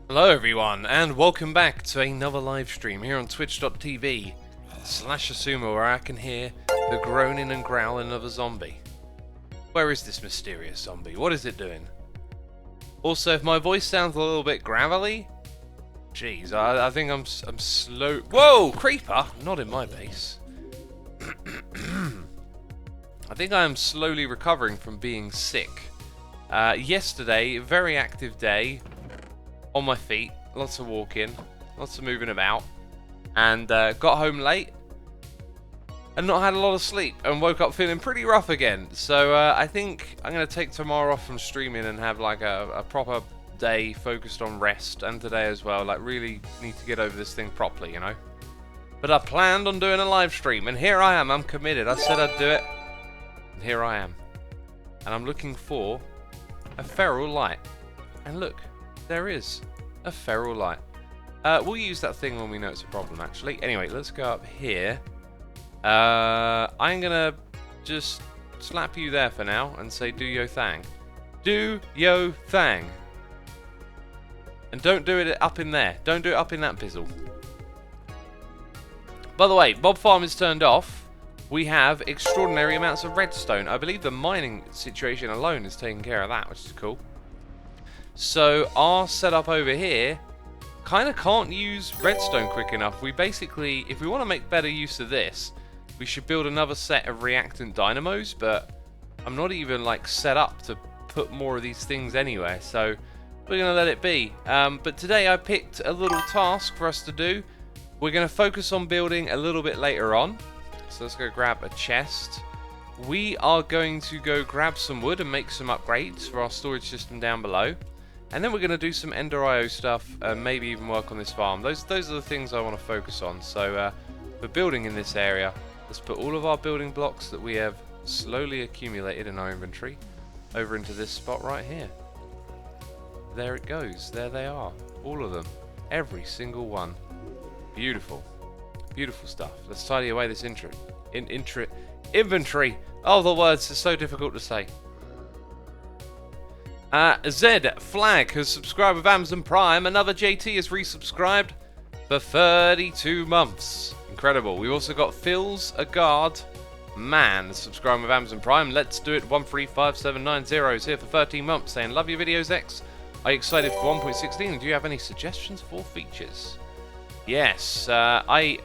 Hello everyone, and welcome back to another live stream here on twitch.tv/xisumatwo, where I can hear the groaning and growling of a zombie. Where is this mysterious zombie? What is it doing? Also, if my voice sounds a little bit gravelly, jeez, I think I'm slow. Whoa, creeper! Not in my base. I think I am slowly recovering from being sick. Yesterday, very active day. On my feet, lots of walking, lots of moving about, and got home late and not had a lot of sleep and woke up feeling pretty rough again. So I think I'm going to take tomorrow off from streaming and have like a proper day focused on rest, and today as well. Like, really need to get over this thing properly, you know. But I planned on doing a live stream, and here I am. I'm committed. I said I'd do it, and here I am. And I'm looking for a feral light. And look, there is a feral light. We'll use that thing when we know it's a problem, actually. Anyway, let's go up here. I'm gonna just slap you there for now and say do yo thang. Do yo thang. And don't do it up in there. Don't do it up in that bizzle. By the way, Mob Farm is turned off. We have extraordinary amounts of redstone. I believe the mining situation alone is taking care of that, which is cool. So our setup over here kind of can't use redstone quick enough. We basically, if we want to make better use of this, we should build another set of reactant dynamos, but I'm not even like set up to put more of these things anyway, so we're going to let it be. But today I picked a little task for us to do. We're going to focus on building a little bit later on. So let's go grab a chest. We are going to go grab some wood and make some upgrades for our storage system down below. And then we're going to do some Ender IO stuff, and maybe even work on this farm. Those are the things I want to focus on. So for building in this area, let's put all of our building blocks that we have slowly accumulated in our inventory over into this spot right here. There it goes. There they are. All of them. Every single one. Beautiful. Beautiful stuff. Let's tidy away this inventory. Oh, the words are so difficult to say. Zed Flag has subscribed with Amazon Prime. Another JT has resubscribed for 32 months. Incredible. We've also got Phil's a Guard Man subscribing with Amazon Prime. Let's do it. 135790 is here for 13 months, saying love your videos, X. Are you excited for 1.16? Do you have any suggestions for features? Yes, I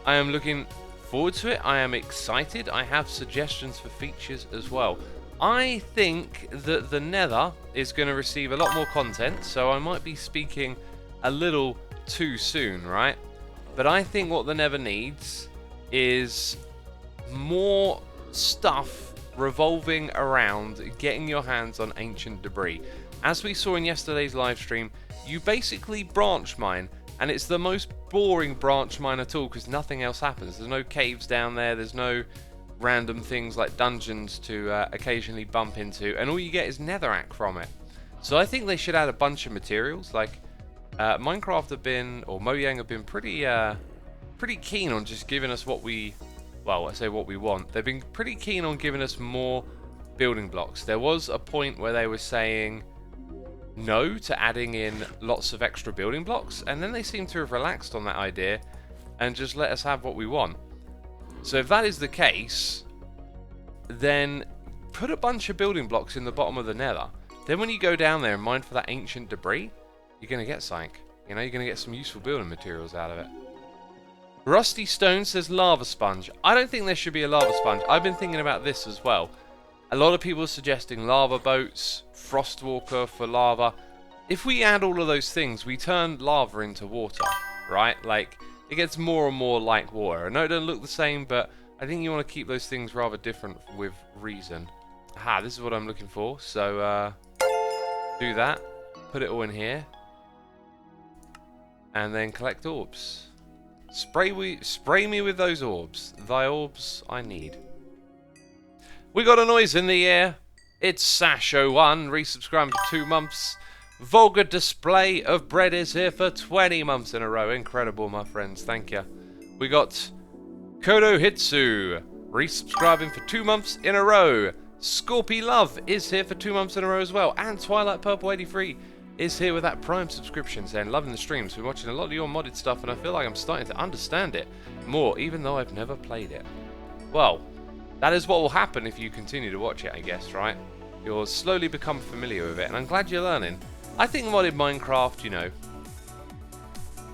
am looking forward to it. I am excited. I have suggestions for features as well. I think that the Nether is going to receive a lot more content, so I might be speaking a little too soon, right? But I think what the Nether needs is more stuff revolving around getting your hands on ancient debris. As we saw in yesterday's live stream, you basically branch mine, and it's the most boring branch mine at all because nothing else happens. There's no caves down there, there's no random things like dungeons to occasionally bump into, and all you get is netherrack from it. So I think they should add a bunch of materials. Like Minecraft have been, or Mojang have been pretty keen on just giving us what we, well, I say what we want. They've been pretty keen on giving us more building blocks. There was a point where they were saying no to adding in lots of extra building blocks, and then they seem to have relaxed on that idea and just let us have what we want. So if that is the case, then put a bunch of building blocks in the bottom of the Nether. Then when you go down there and mine for that ancient debris, you're going to get something. You know, you're going to get some useful building materials out of it. Rusty Stone says lava sponge. I don't think there should be a lava sponge. I've been thinking about this as well. A lot of people are suggesting lava boats, frostwalker for lava. If we add all of those things, we turn lava into water, right? Like, it gets more and more like water. I know it doesn't look the same, but I think you want to keep those things rather different with reason. Aha, this is what I'm looking for. So, do that. Put it all in here. And then collect orbs. Spray me with those orbs. Thy orbs I need. We got a noise in the air. It's Sash01, resubscribed for 2 months. Vulgar Display of Bread is here for 20 months in a row. Incredible, my friends. Thank you. We got Kodo Hitsu, resubscribing for 2 months in a row. Scorpy Love is here for 2 months in a row as well. And Twilight Purple 83 is here with that Prime subscription saying, loving the streams, been watching a lot of your modded stuff and I feel like I'm starting to understand it more, even though I've never played it. Well, that is what will happen if you continue to watch it, I guess, right? You'll slowly become familiar with it, and I'm glad you're learning. I think modded Minecraft, you know,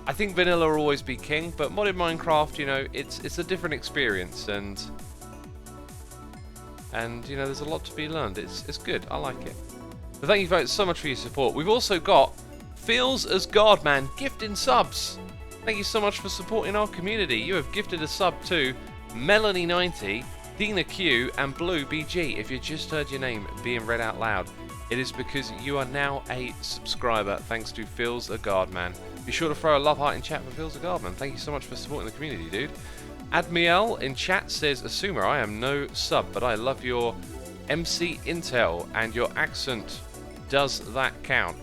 I think vanilla will always be king, but modded Minecraft, you know, it's a different experience, and you know, there's a lot to be learned. It's good. I like it. But thank you folks so much for your support. We've also got Feels as God, man, gifting subs. Thank you so much for supporting our community. You have gifted a sub to Melanie90, Dina Q, and Blue BG. If you just heard your name being read out loud, it is because you are now a subscriber thanks to Feels a God, man. Be sure to throw a love heart in chat for Feels a God, man. Thank you so much for supporting the community, dude. Admiel in chat says, Assumer, I am no sub, but I love your MC Intel and your accent. Does that count?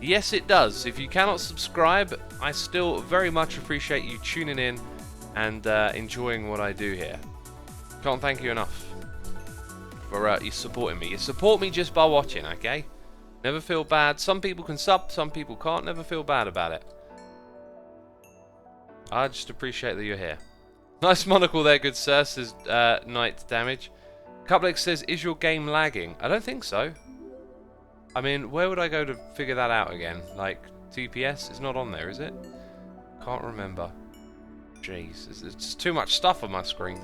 Yes, it does. If you cannot subscribe, I still very much appreciate you tuning in and enjoying what I do here. Can't thank you enough for you supporting me. You support me just by watching, okay? Never feel bad. Some people can sub, some people can't. Never feel bad about it. I just appreciate that you're here. Nice monocle there, good sir, says Night Damage. Cuplex says, is your game lagging? I don't think so. I mean, where would I go to figure that out again? Like, TPS? It's not on there, is it? Can't remember. Jeez, there's just too much stuff on my screen.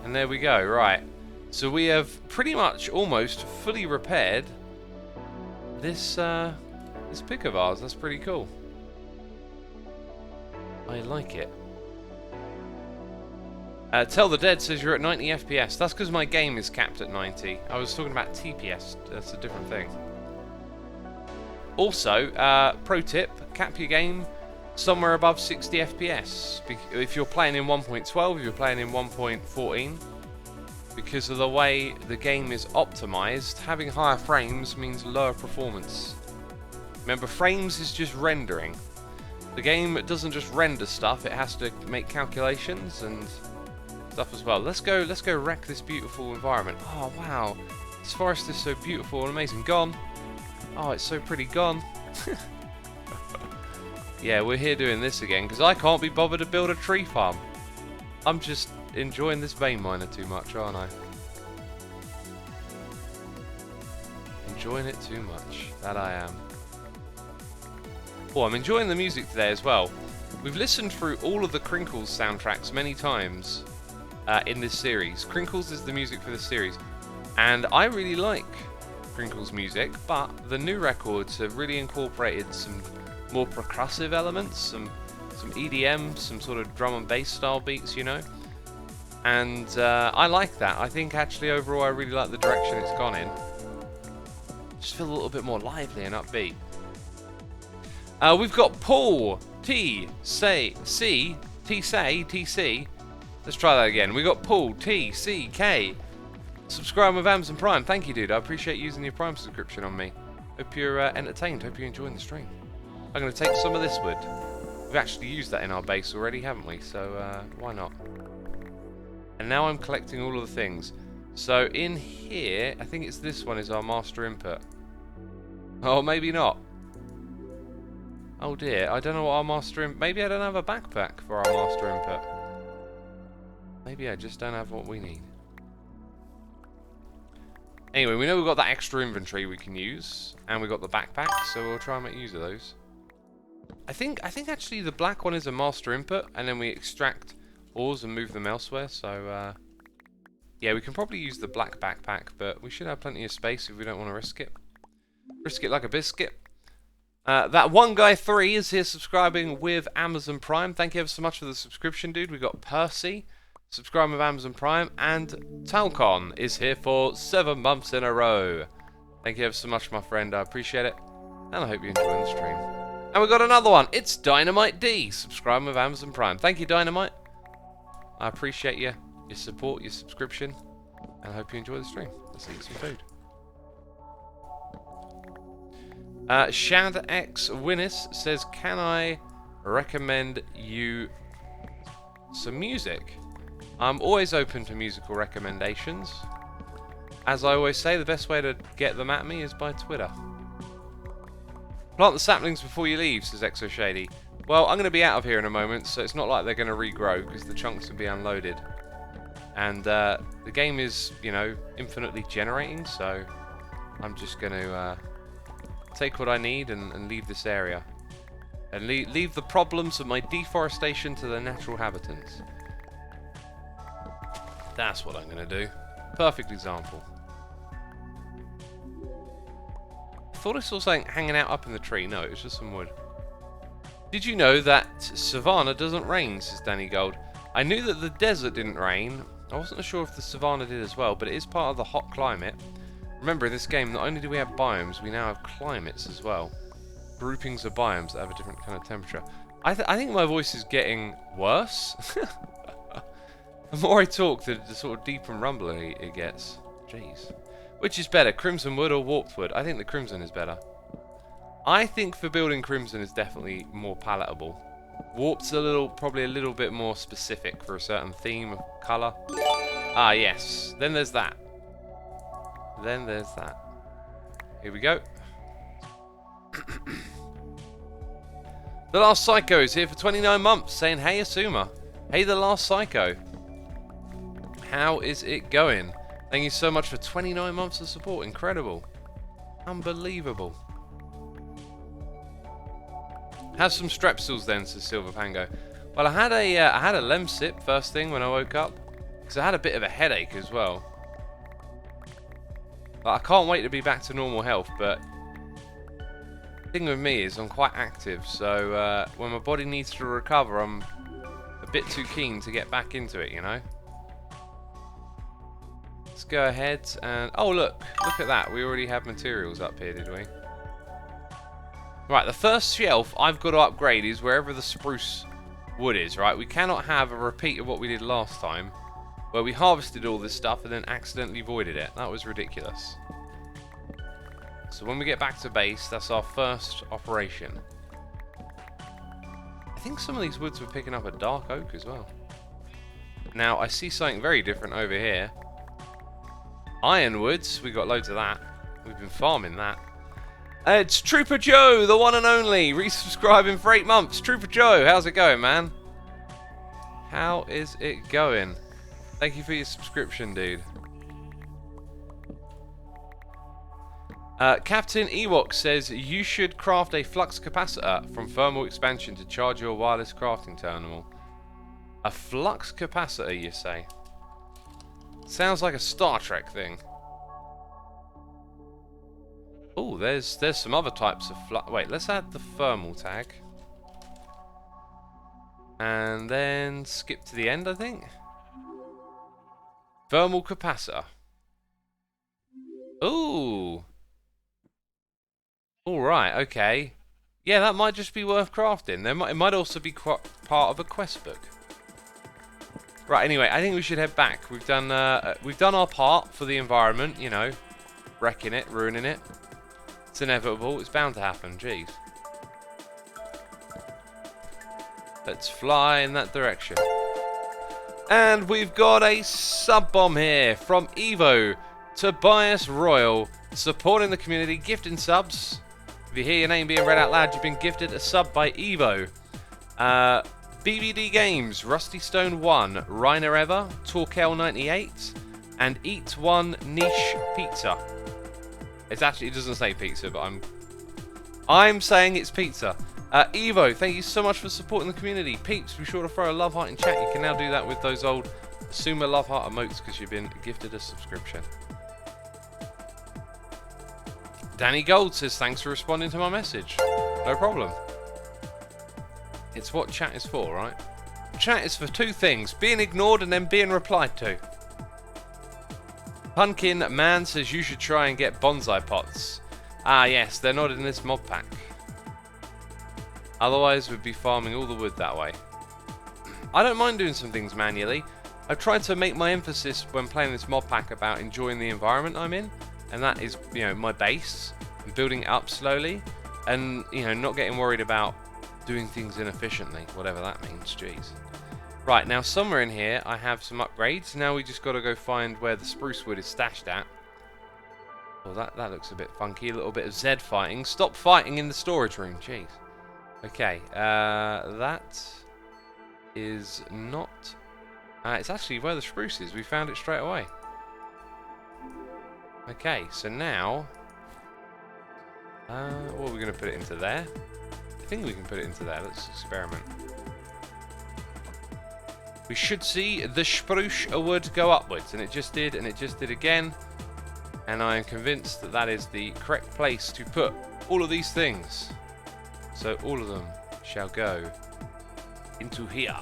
And there we go, right. So we have pretty much almost fully repaired this this pick of ours. That's pretty cool. I like it. Tell the Dead says you're at 90 FPS. That's because my game is capped at 90. I was talking about TPS. That's a different thing. Also, pro tip, cap your game somewhere above 60 FPS. If you're playing in 1.12, if you're playing in 1.14, because of the way the game is optimized, having higher frames means lower performance. Remember, frames is just rendering. The game doesn't just render stuff, it has to make calculations and stuff as well. Let's go wreck this beautiful environment. Oh wow, this forest is so beautiful and amazing. Gone. Oh, it's so pretty. Gone. Yeah, we're here doing this again because I can't be bothered to build a tree farm. I'm just enjoying this vein miner too much, aren't I? Enjoying it too much. That I am. Oh, I'm enjoying the music today as well. We've listened through all of the Crinkles soundtracks many times in this series. Crinkles is the music for this series, and I really like Crinkles music, but the new records have really incorporated some more percussive elements, some EDM, some sort of drum and bass style beats, you know. And I like that. I think actually overall I really like the direction it's gone in. Just feel a little bit more lively and upbeat. We've got Paul T C. Let's try that again. We got Paul T C K. Subscribe with Amazon Prime. Thank you, dude. I appreciate using your Prime subscription on me. Hope you're entertained. Hope you're enjoying the stream. I'm going to take some of this wood. We've actually used that in our base already, haven't we? So why not? And now I'm collecting all of the things. So in here, I think it's this one is our master input. Oh, maybe not. Oh dear, I don't know what our master input... Maybe I don't have a backpack for our master input. Maybe I just don't have what we need. Anyway, we know we've got that extra inventory we can use. And we've got the backpack, so we'll try and make use of those. I think actually the black one is a master input, and then we extract ores and move them elsewhere, so... yeah, we can probably use the black backpack, but we should have plenty of space if we don't want to risk it. Risk it like a biscuit. That one guy 3 is here subscribing with Amazon Prime. Thank you ever so much for the subscription, dude. We got Percy subscribing with Amazon Prime, and Talcon is here for 7 months in a row. Thank you ever so much, my friend. I appreciate it, and I hope you're enjoying the stream. And we got another one. It's Dynamite D subscribing with Amazon Prime. Thank you, Dynamite. I appreciate you, your support, your subscription, and I hope you enjoy the stream. Let's eat some food. ShadX Winnis says, can I recommend you some music? I'm always open to musical recommendations. As I always say, the best way to get them at me is by Twitter. Plant the saplings before you leave, says XoShady. Well, I'm going to be out of here in a moment, so it's not like they're going to regrow, because the chunks will be unloaded. And the game is, you know, infinitely generating, so I'm just going to take what I need and leave this area. And leave the problems of my deforestation to the natural habitants. That's what I'm going to do. Perfect example. I thought I saw something hanging out up in the tree. No, it was just some wood. Did you know that Savannah doesn't rain, says Danny Gold. I knew that the desert didn't rain. I wasn't sure if the Savannah did as well, but it is part of the hot climate. Remember, in this game, not only do we have biomes, we now have climates as well. Groupings of biomes that have a different kind of temperature. I think my voice is getting worse. The more I talk, the sort of deep and rumbly it gets. Jeez. Which is better, Crimson Wood or Warped Wood? I think the Crimson is better. I think for building Crimson is definitely more palatable. Warped's probably a little bit more specific for a certain theme of colour. Ah, yes. Then there's that. Then there's that. Here we go. The Last Psycho is here for 29 months, saying, hey Asuma. Hey The Last Psycho. How is it going? Thank you so much for 29 months of support. Incredible. Unbelievable. Have some strepsils then, says Silver Pango. Well, I had a Lemsip first thing when I woke up, because I had a bit of a headache as well. But I can't wait to be back to normal health, but the thing with me is I'm quite active, so when my body needs to recover, I'm a bit too keen to get back into it, you know? Let's go ahead and... Oh, look at that. We already have materials up here, did we? Right, the first shelf I've got to upgrade is wherever the spruce wood is, right? We cannot have a repeat of what we did last time, where we harvested all this stuff and then accidentally voided it. That was ridiculous. So when we get back to base, that's our first operation. I think some of these woods were picking up a dark oak as well. Now, I see something very different over here. Ironwoods, we got loads of that. We've been farming that. It's Trooper Joe, the one and only, resubscribing for 8 months. Trooper Joe, how's it going, man? How is it going? Thank you for your subscription, dude. Captain Ewok says you should craft a flux capacitor from thermal expansion to charge your wireless crafting terminal. A flux capacitor, you say? Sounds like a Star Trek thing. Oh, there's some other types of flux. Wait, let's add the thermal tag. And then skip to the end, I think. Thermal capacitor. Ooh. Alright, okay. Yeah, that might just be worth crafting. It might also be part of a quest book. Right, anyway, I think we should head back. We've done our part for the environment, you know. Wrecking it, ruining it. It's inevitable, it's bound to happen, jeez. Let's fly in that direction. And we've got a sub bomb here from Evo, Tobias Royal, supporting the community, gifting subs. If you hear your name being read out loud, you've been gifted a sub by Evo. BBD Games, Rusty Stone 1, Reiner Ever, Torkel 98, and Eat One Niche Pizza. It doesn't say pizza, but I'm saying it's pizza. Evo, thank you so much for supporting the community. Peeps, be sure to throw a love heart in chat. You can now do that with those old Asuma love heart emotes because you've been gifted a subscription. Danny Gold says thanks for responding to my message. No problem. It's what chat is for, right? Chat is for two things: being ignored and then being replied to. Pumpkin Man says you should try and get bonsai pots. Ah yes, they're not in this mod pack. Otherwise we'd be farming all the wood that way. I don't mind doing some things manually. I've tried to make my emphasis when playing this mod pack about enjoying the environment I'm in, and that is, you know, my base, and building it up slowly, and, you know, not getting worried about doing things inefficiently, whatever that means, jeez. Right, now somewhere in here I have some upgrades. Now we just got to go find where the spruce wood is stashed at. Oh, that looks a bit funky. A little bit of Z fighting. Stop fighting in the storage room. Jeez. Okay, that is not... it's actually where the spruce is. We found it straight away. Okay, so now... what are we going to put it into there? I think we can put it into there. Let's experiment. We should see the spruce wood go upwards, and it just did, and it just did again. And I am convinced that that is the correct place to put all of these things. So all of them shall go into here.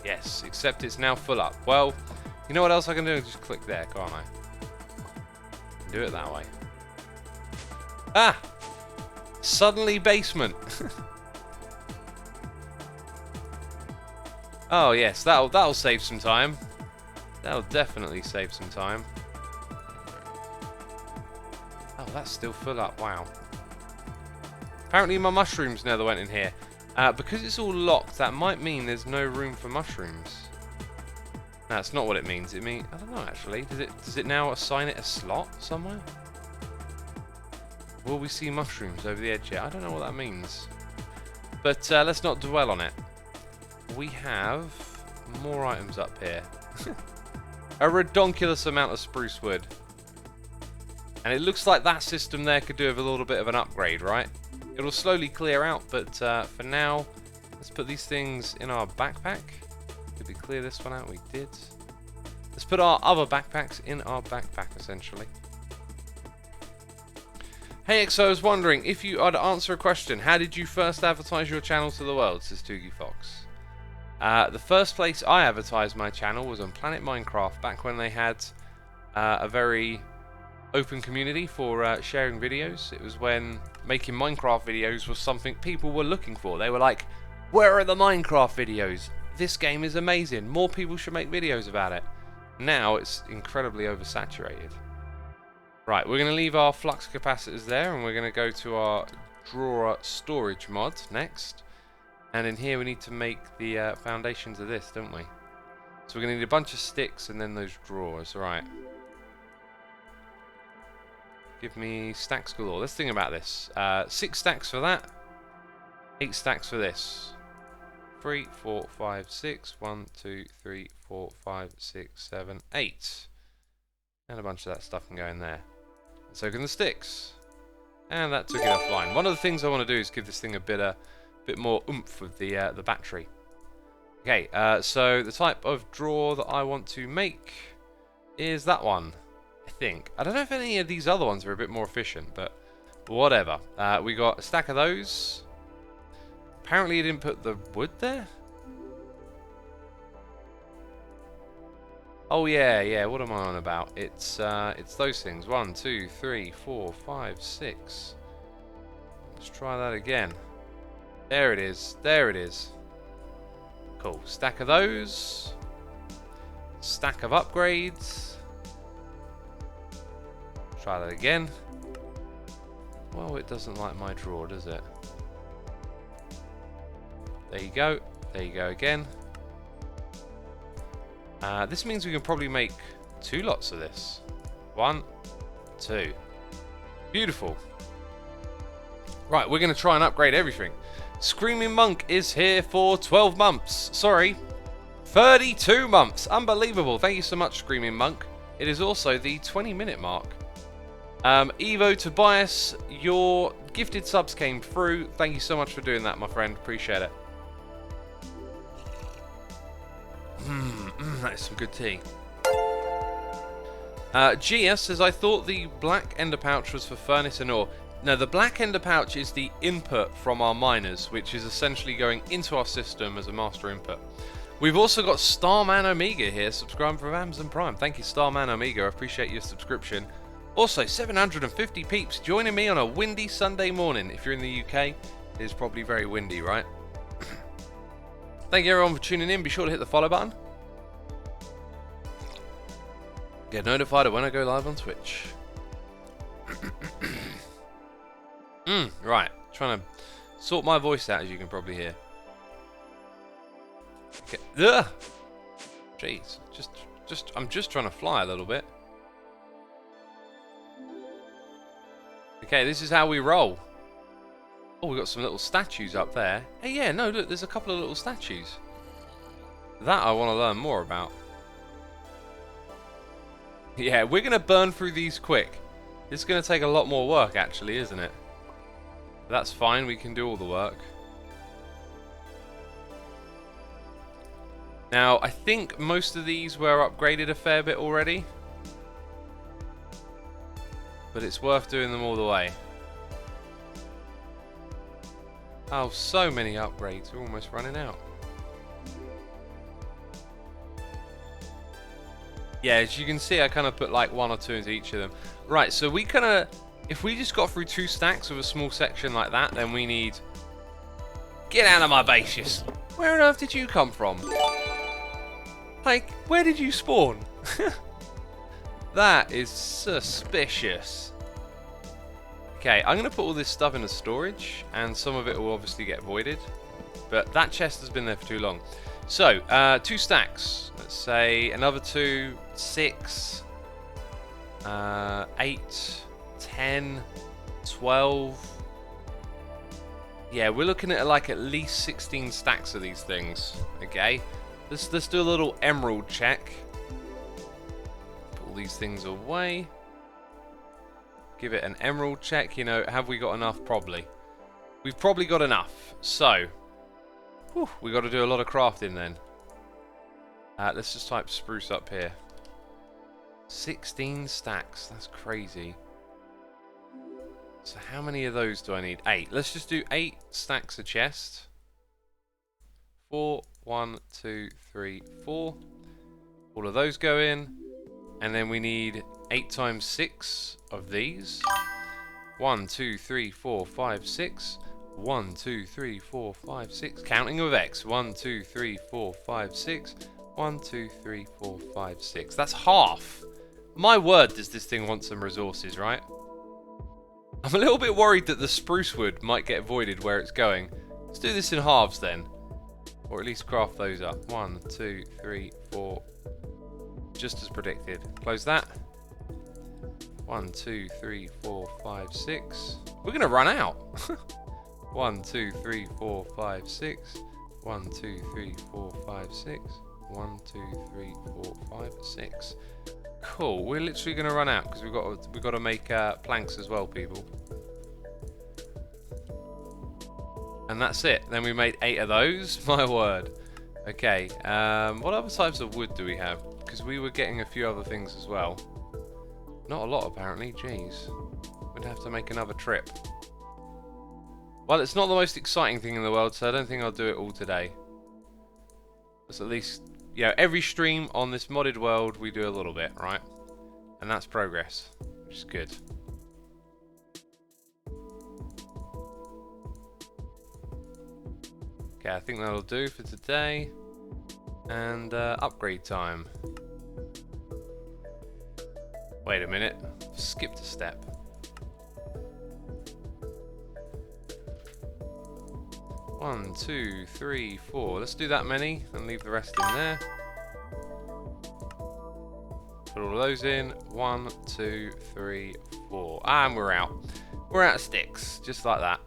Yes, except it's now full up. Well, you know what else I can do? Just click there, can't I? Do it that way. Ah! Suddenly basement. Oh yes, that'll save some time. That'll definitely save some time. Oh, that's still full up. Wow. Apparently my mushrooms never went in here. Because it's all locked, that might mean there's no room for mushrooms. No, that's not what it means. It means, I don't know actually. Does it now assign it a slot somewhere? Will we see mushrooms over the edge here? I don't know what that means. But let's not dwell on it. We have more items up here. A redonkulous amount of spruce wood. And it looks like that system there could do with a little bit of an upgrade, right? It'll slowly clear out, but for now, let's put these things in our backpack. Did we clear this one out? We did. Let's put our other backpacks in our backpack, essentially. Hey XO, I was wondering, if you are to answer a question, how did you first advertise your channel to the world, says Toogie Fox. The first place I advertised my channel was on Planet Minecraft, back when they had a very open community for sharing videos. It was when making Minecraft videos was something people were looking for. They were like, where are the Minecraft videos? This game is amazing. More people should make videos about it. Now it's incredibly oversaturated. Right, we're going to leave our flux capacitors there, and we're going to go to our drawer storage mod next. And in here we need to make the foundations of this, don't we? So we're going to need a bunch of sticks and then those drawers. Right. Give me stacks galore. Let's think about this. 6 stacks for that. 8 stacks for this. 3, 4, 5, 6. 1, 2, 3, 4, 5, 6, 7, 8. And a bunch of that stuff can go in there. So can the sticks. And that took it offline. One of the things I want to do is give this thing a bit more oomph with the battery. Okay, so the type of drawer that I want to make is that one, I think. I don't know if any of these other ones are a bit more efficient, but whatever. We got a stack of those. Apparently you didn't put the wood there? Oh yeah, what am I on about? It's those things. 1, 2, 3, 4, 5, 6. Let's try that again. There it is. There it is. Cool. Stack of those. Stack of upgrades. Try that again. Well, it doesn't like my drawer, does it? There you go. There you go again. This means we can probably make 2 lots of this. 1, 2. Beautiful. Right, we're going to try and upgrade everything. Screaming Monk is here for 12 months. Sorry, 32 months. Unbelievable. Thank you so much, Screaming Monk. It is also the 20-minute mark. Evo Tobias, your gifted subs came through. Thank you so much for doing that, my friend. Appreciate it. That is some good tea. GS says, I thought the black ender pouch was for furnace and ore. No, the black ender pouch is the input from our miners, which is essentially going into our system as a master input. We've also got Starman Omega here, subscribing from Amazon Prime. Thank you, Starman Omega. I appreciate your subscription. Also, 750 peeps joining me on a windy Sunday morning. If you're in the UK, it is probably very windy, right? Thank you everyone for tuning in. Be sure to hit the follow button. Get notified of when I go live on Twitch. Right. Trying to sort my voice out, as you can probably hear. Okay. Ugh! Jeez. I'm just trying to fly a little bit. Okay, this is how we roll. Oh, we've got some little statues up there. Hey, yeah, no, look, there's a couple of little statues. That I want to learn more about. Yeah, we're going to burn through these quick. It's going to take a lot more work, actually, isn't it? That's fine, we can do all the work. Now, I think most of these were upgraded a fair bit already. But it's worth doing them all the way. Oh, so many upgrades, we're almost running out. Yeah, as you can see, I kind of put like 1 or 2 into each of them. Right, so we kind of... If we just got through 2 stacks of a small section like that, then we need... Get out of my bases! Where on earth did you come from? Like, where did you spawn? That is suspicious. Okay, I'm going to put all this stuff into storage, and some of it will obviously get voided. But that chest has been there for too long. So, 2 stacks. Let's say another 2, 6, 8, 10, 12. Yeah, we're looking at like at least 16 stacks of these things. Okay, let's do a little emerald check. Put all these things away. Give it an emerald check. You know, have we got enough? Probably. We've probably got enough. So, whew, we got to do a lot of crafting then. Let's just type spruce up here. 16 stacks. That's crazy. So how many of those do I need? 8. Let's just do 8 stacks of chest. 4, 1, 2, 3, 4. All of those go in. And then we need 8 times 6 of these. 1, 2, 3, 4, 5, 6. 1, 2, 3, 4, 5, 6. Counting with X. 1, 2, 3, 4, 5, 6. 1, 2, 3, 4, 5, 6. That's half. My word, does this thing want some resources, right? I'm a little bit worried that the spruce wood might get voided where it's going. Let's do this in halves then. Or at least craft those up. 1, 2, 3, 4. Just as predicted. Close that. 1, 2, 3, 4, 5, 6. We're going to run out. 1, 2, 3, 4, 5, 6. 1, 2, 3, 4, 5, 6. 1, 2, 3, 4, 5, 6. Cool. We're literally going to run out because we've got to make planks as well, people. And that's it. Then we made 8 of those. My word. Okay. What other types of wood do we have? Because we were getting a few other things as well. Not a lot, apparently. Jeez. We'd have to make another trip. Well, it's not the most exciting thing in the world, so I don't think I'll do it all today. It's at least... Yeah, every stream on this modded world, we do a little bit, right? And that's progress, which is good. Okay, I think that'll do for today. And upgrade time. Wait a minute, skipped a step. One, 2, 3, 4. Let's do that many and leave the rest in there. Put all of those in. 1, 2, 3, 4. And we're out. We're out of sticks. Just like that.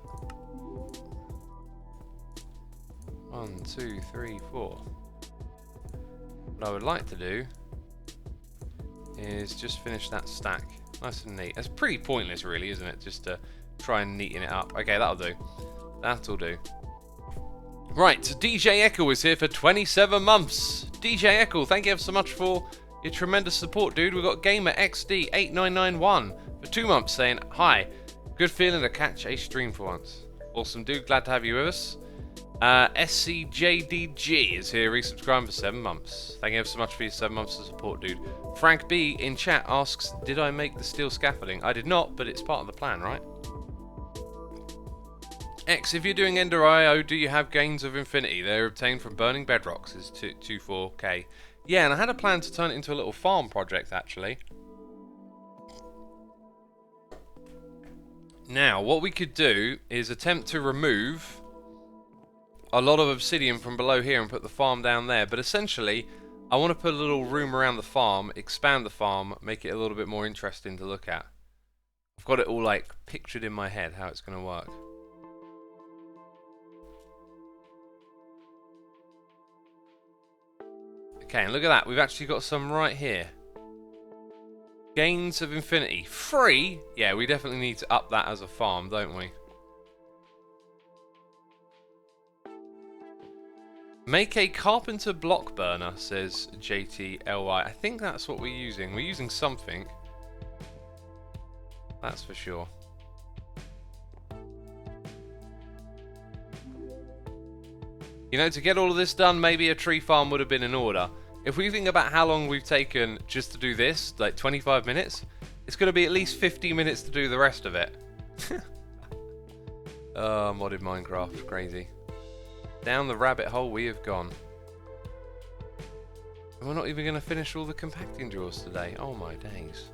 1, 2, 3, 4. What I would like to do is just finish that stack. Nice and neat. It's pretty pointless really, isn't it? Just to try and neaten it up. Okay, that'll do. That'll do. Right, so DJ Echo is here for 27 months. DJ Echo, thank you ever so much for your tremendous support, dude. We've got Gamer XD8991 for 2 months saying, hi, good feeling to catch a stream for once. Awesome, dude. Glad to have you with us. SCJDG is here, resubscribing for 7 months. Thank you ever so much for your 7 months of support, dude. Frank B in chat asks, did I make the steel scaffolding? I did not, but it's part of the plan, right? X, if you're doing Ender IO, do you have gains of infinity? They're obtained from burning bedrocks. Is 24k. Yeah, and I had a plan to turn it into a little farm project, actually. Now, what we could do is attempt to remove a lot of obsidian from below here and put the farm down there. But essentially, I want to put a little room around the farm, expand the farm, make it a little bit more interesting to look at. I've got it all like pictured in my head how it's going to work. Okay, and look at that. We've actually got some right here. Gains of Infinity. Free? Yeah, we definitely need to up that as a farm, don't we? Make a carpenter block burner, says JTLY. I think that's what we're using. We're using something. That's for sure. You know, to get all of this done, maybe a tree farm would have been in order. If we think about how long we've taken just to do this, like 25 minutes, it's going to be at least 50 minutes to do the rest of it. Oh, modded Minecraft. Crazy. Down the rabbit hole we have gone. And we're not even going to finish all the compacting drawers today. Oh my days.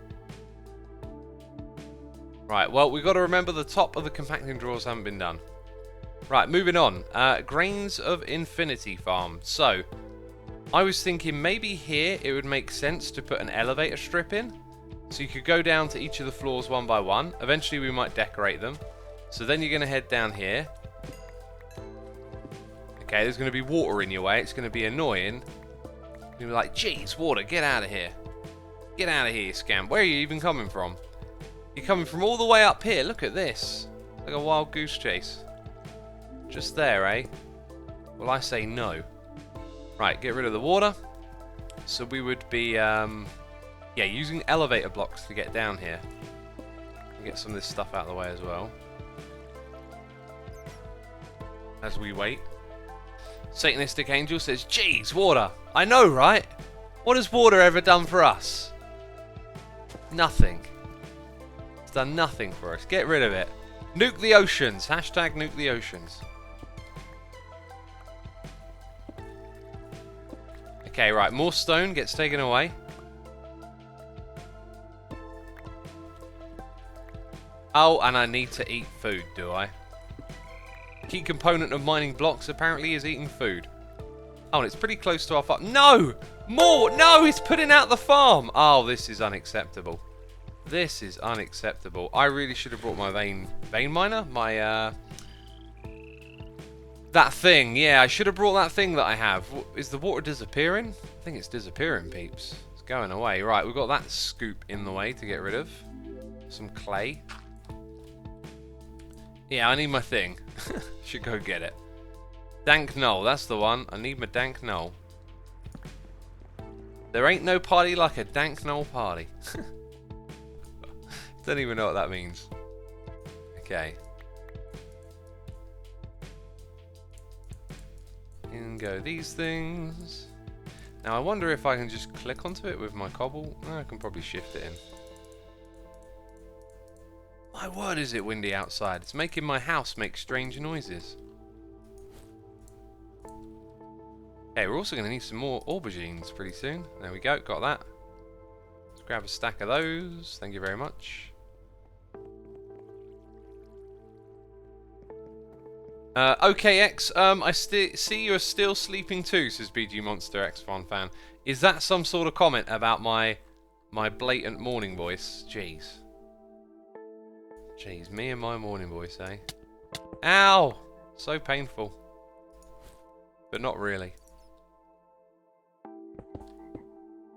Right, well, we've got to remember the top of the compacting drawers haven't been done. Right, moving on. Grains of Infinity farm. So, I was thinking maybe here it would make sense to put an elevator strip in. So you could go down to each of the floors one by one. Eventually we might decorate them. So then you're going to head down here. Okay, there's going to be water in your way. It's going to be annoying. You'll be like, jeez, water, get out of here. Get out of here, you scamp. Where are you even coming from? You're coming from all the way up here. Look at this. Like a wild goose chase. Just there, eh? Well, I say no. Right, get rid of the water. So we would be, using elevator blocks to get down here. Get some of this stuff out of the way as well. As we wait. Satanistic Angel says, geez, water. I know, right? What has water ever done for us? Nothing. It's done nothing for us. Get rid of it. Nuke the oceans. Hashtag nuke the oceans. Okay, right. More stone gets taken away. Oh, and I need to eat food, do I? Key component of mining blocks apparently is eating food. Oh, and it's pretty close to our farm. No! More! No, it's putting out the farm! Oh, this is unacceptable. This is unacceptable. I really should have brought my vein miner? My, that thing. Yeah, I should have brought that thing that I have. Is the water disappearing? I think it's disappearing, peeps. It's going away. Right, we've got that scoop in the way to get rid of. Some clay. Yeah, I need my thing. Should go get it. Dank Knoll, that's the one. I need my Dank Knoll. There ain't no party like a Dank Knoll party. Don't even know what that means. Okay. In go these things. Now I wonder if I can just click onto it with my cobble. I can probably shift it in. My word, is it windy outside. It's making my house make strange noises. Okay, we're also going to need some more aubergines pretty soon. There we go, got that. Let's grab a stack of those. Thank you very much. OKX, I see you're still sleeping too, says BG Monster X Fan. Is that some sort of comment about my blatant morning voice? Jeez. Jeez, me and my morning voice, eh? Ow! So painful. But not really.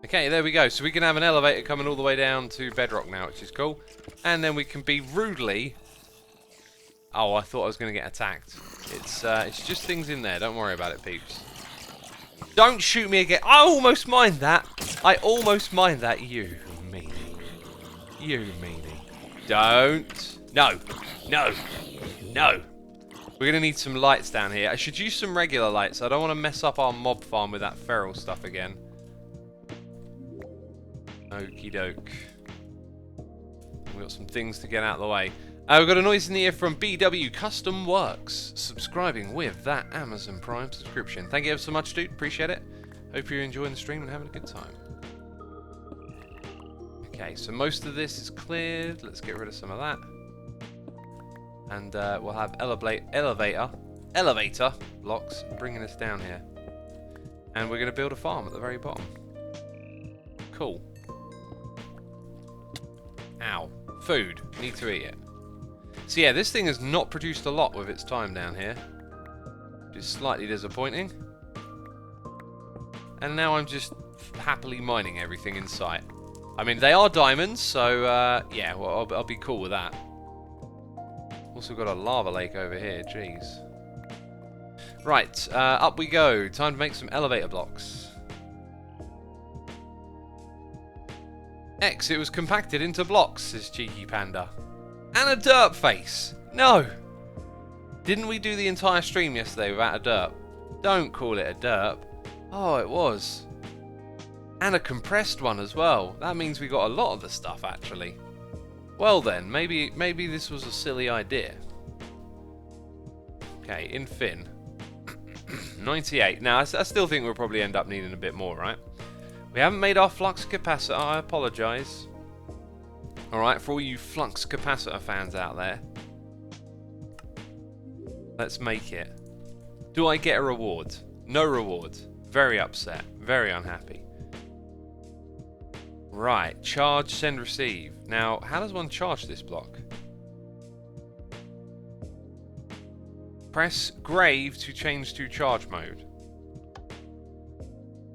Okay, there we go. So we can have an elevator coming all the way down to bedrock now, which is cool. And then we can be rudely... Oh, I thought I was going to get attacked. It's just things in there. Don't worry about it, peeps. Don't shoot me again. I almost mined that. I almost mined that. You meanie. You meanie. Don't. No. No. No. We're going to need some lights down here. I should use some regular lights. I don't want to mess up our mob farm with that feral stuff again. Okie doke. We've got some things to get out of the way. We've got a noise in the ear from BW Custom Works, subscribing with that Amazon Prime subscription. Thank you ever so much, dude. Appreciate it. Hope you're enjoying the stream and having a good time. Okay, so most of this is cleared. Let's get rid of some of that. And we'll have elevator blocks bringing us down here. And we're going to build a farm at the very bottom. Cool. Ow. Food. Need to eat it. So yeah, this thing has not produced a lot with its time down here. Which is slightly disappointing. And now I'm just happily mining everything in sight. I mean, they are diamonds, so yeah, well, I'll be cool with that. Also got a lava lake over here, jeez. Right, up we go. Time to make some elevator blocks. X, it was compacted into blocks, says Cheeky Panda. And a derp face. No! Didn't we do the entire stream yesterday without a derp? Don't call it a derp. Oh, it was. And a compressed one as well. That means we got a lot of the stuff, actually. Well then, maybe this was a silly idea. Okay, in Fin. 98. Now, I still think we'll probably end up needing a bit more, right? We haven't made our flux capacitor, I apologise. Alright, for all you flux capacitor fans out there. Let's make it. Do I get a reward? No reward. Very upset. Very unhappy. Right, charge, send, receive. Now, how does one charge this block? Press grave to change to charge mode.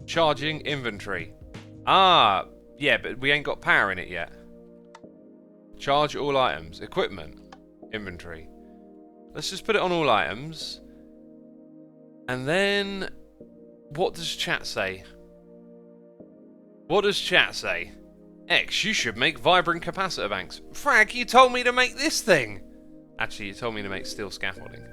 Charging inventory. Ah, yeah, but we ain't got power in it yet. Charge all items. Equipment. Inventory. Let's just put it on all items. And then, what does chat say? What does chat say? X, you should make vibrant capacitor banks. Frag, you told me to make this thing! Actually, you told me to make steel scaffolding.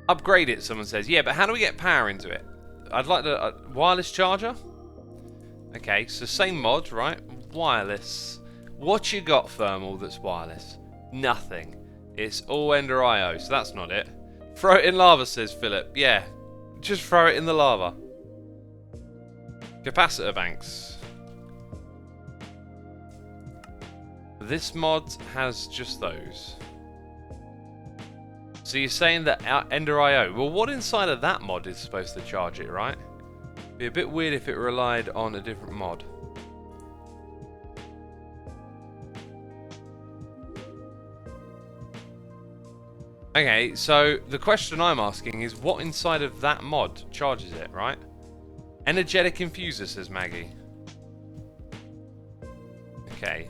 Upgrade it, someone says. Yeah, but how do we get power into it? I'd like the wireless charger. Okay, so same mod, right? Wireless. What you got, thermal, that's wireless? Nothing. It's all Ender IO, so that's not it. Throw it in lava, says Philip. Yeah, just throw it in the lava. Capacitor banks. This mod has just those. So you're saying that Ender IO. Well, what inside of that mod is supposed to charge it, right? Be a bit weird if it relied on a different mod. Okay, so the question I'm asking is what inside of that mod charges it, right? Energetic infuser, says Maggie. Okay,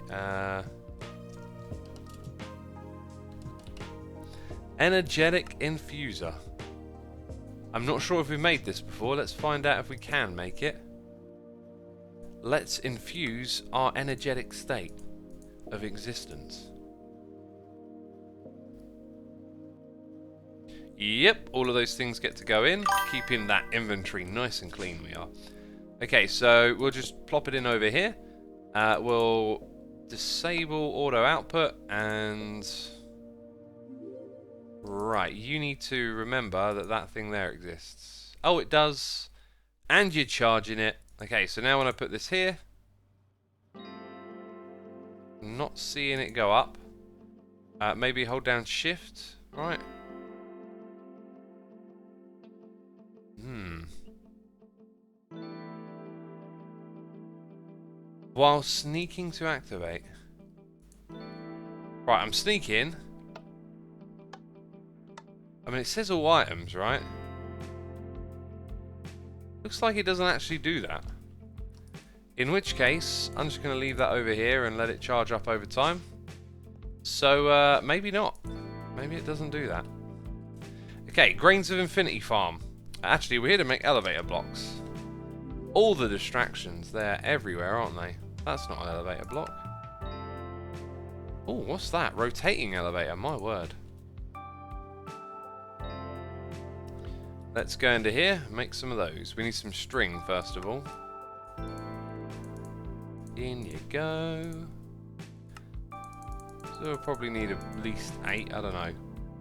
energetic infuser. I'm not sure if we've made this before. Let's find out if we can make it. Let's infuse our energetic state of existence. Yep, all of those things get to go in, keeping that inventory nice and clean we are. Okay, so we'll just plop it in over here. We'll disable auto output and... Right, you need to remember that that thing there exists. Oh, it does. And you're charging it. Okay, so now when I put this here... Not seeing it go up. Maybe hold down shift, right? While sneaking to activate. Right, I'm sneaking. I mean, it says all items, right? Looks like it doesn't actually do that. In which case, I'm just going to leave that over here and let it charge up over time. So, maybe not. Maybe it doesn't do that. Okay, Grains of Infinity Farm. Actually, we're here to make elevator blocks. All the distractions, they're everywhere, aren't they? That's not an elevator block. Oh, what's that? Rotating elevator, my word. Let's go into here, make some of those. We need some string, first of all. In you go. So we'll probably need at least 8, I don't know.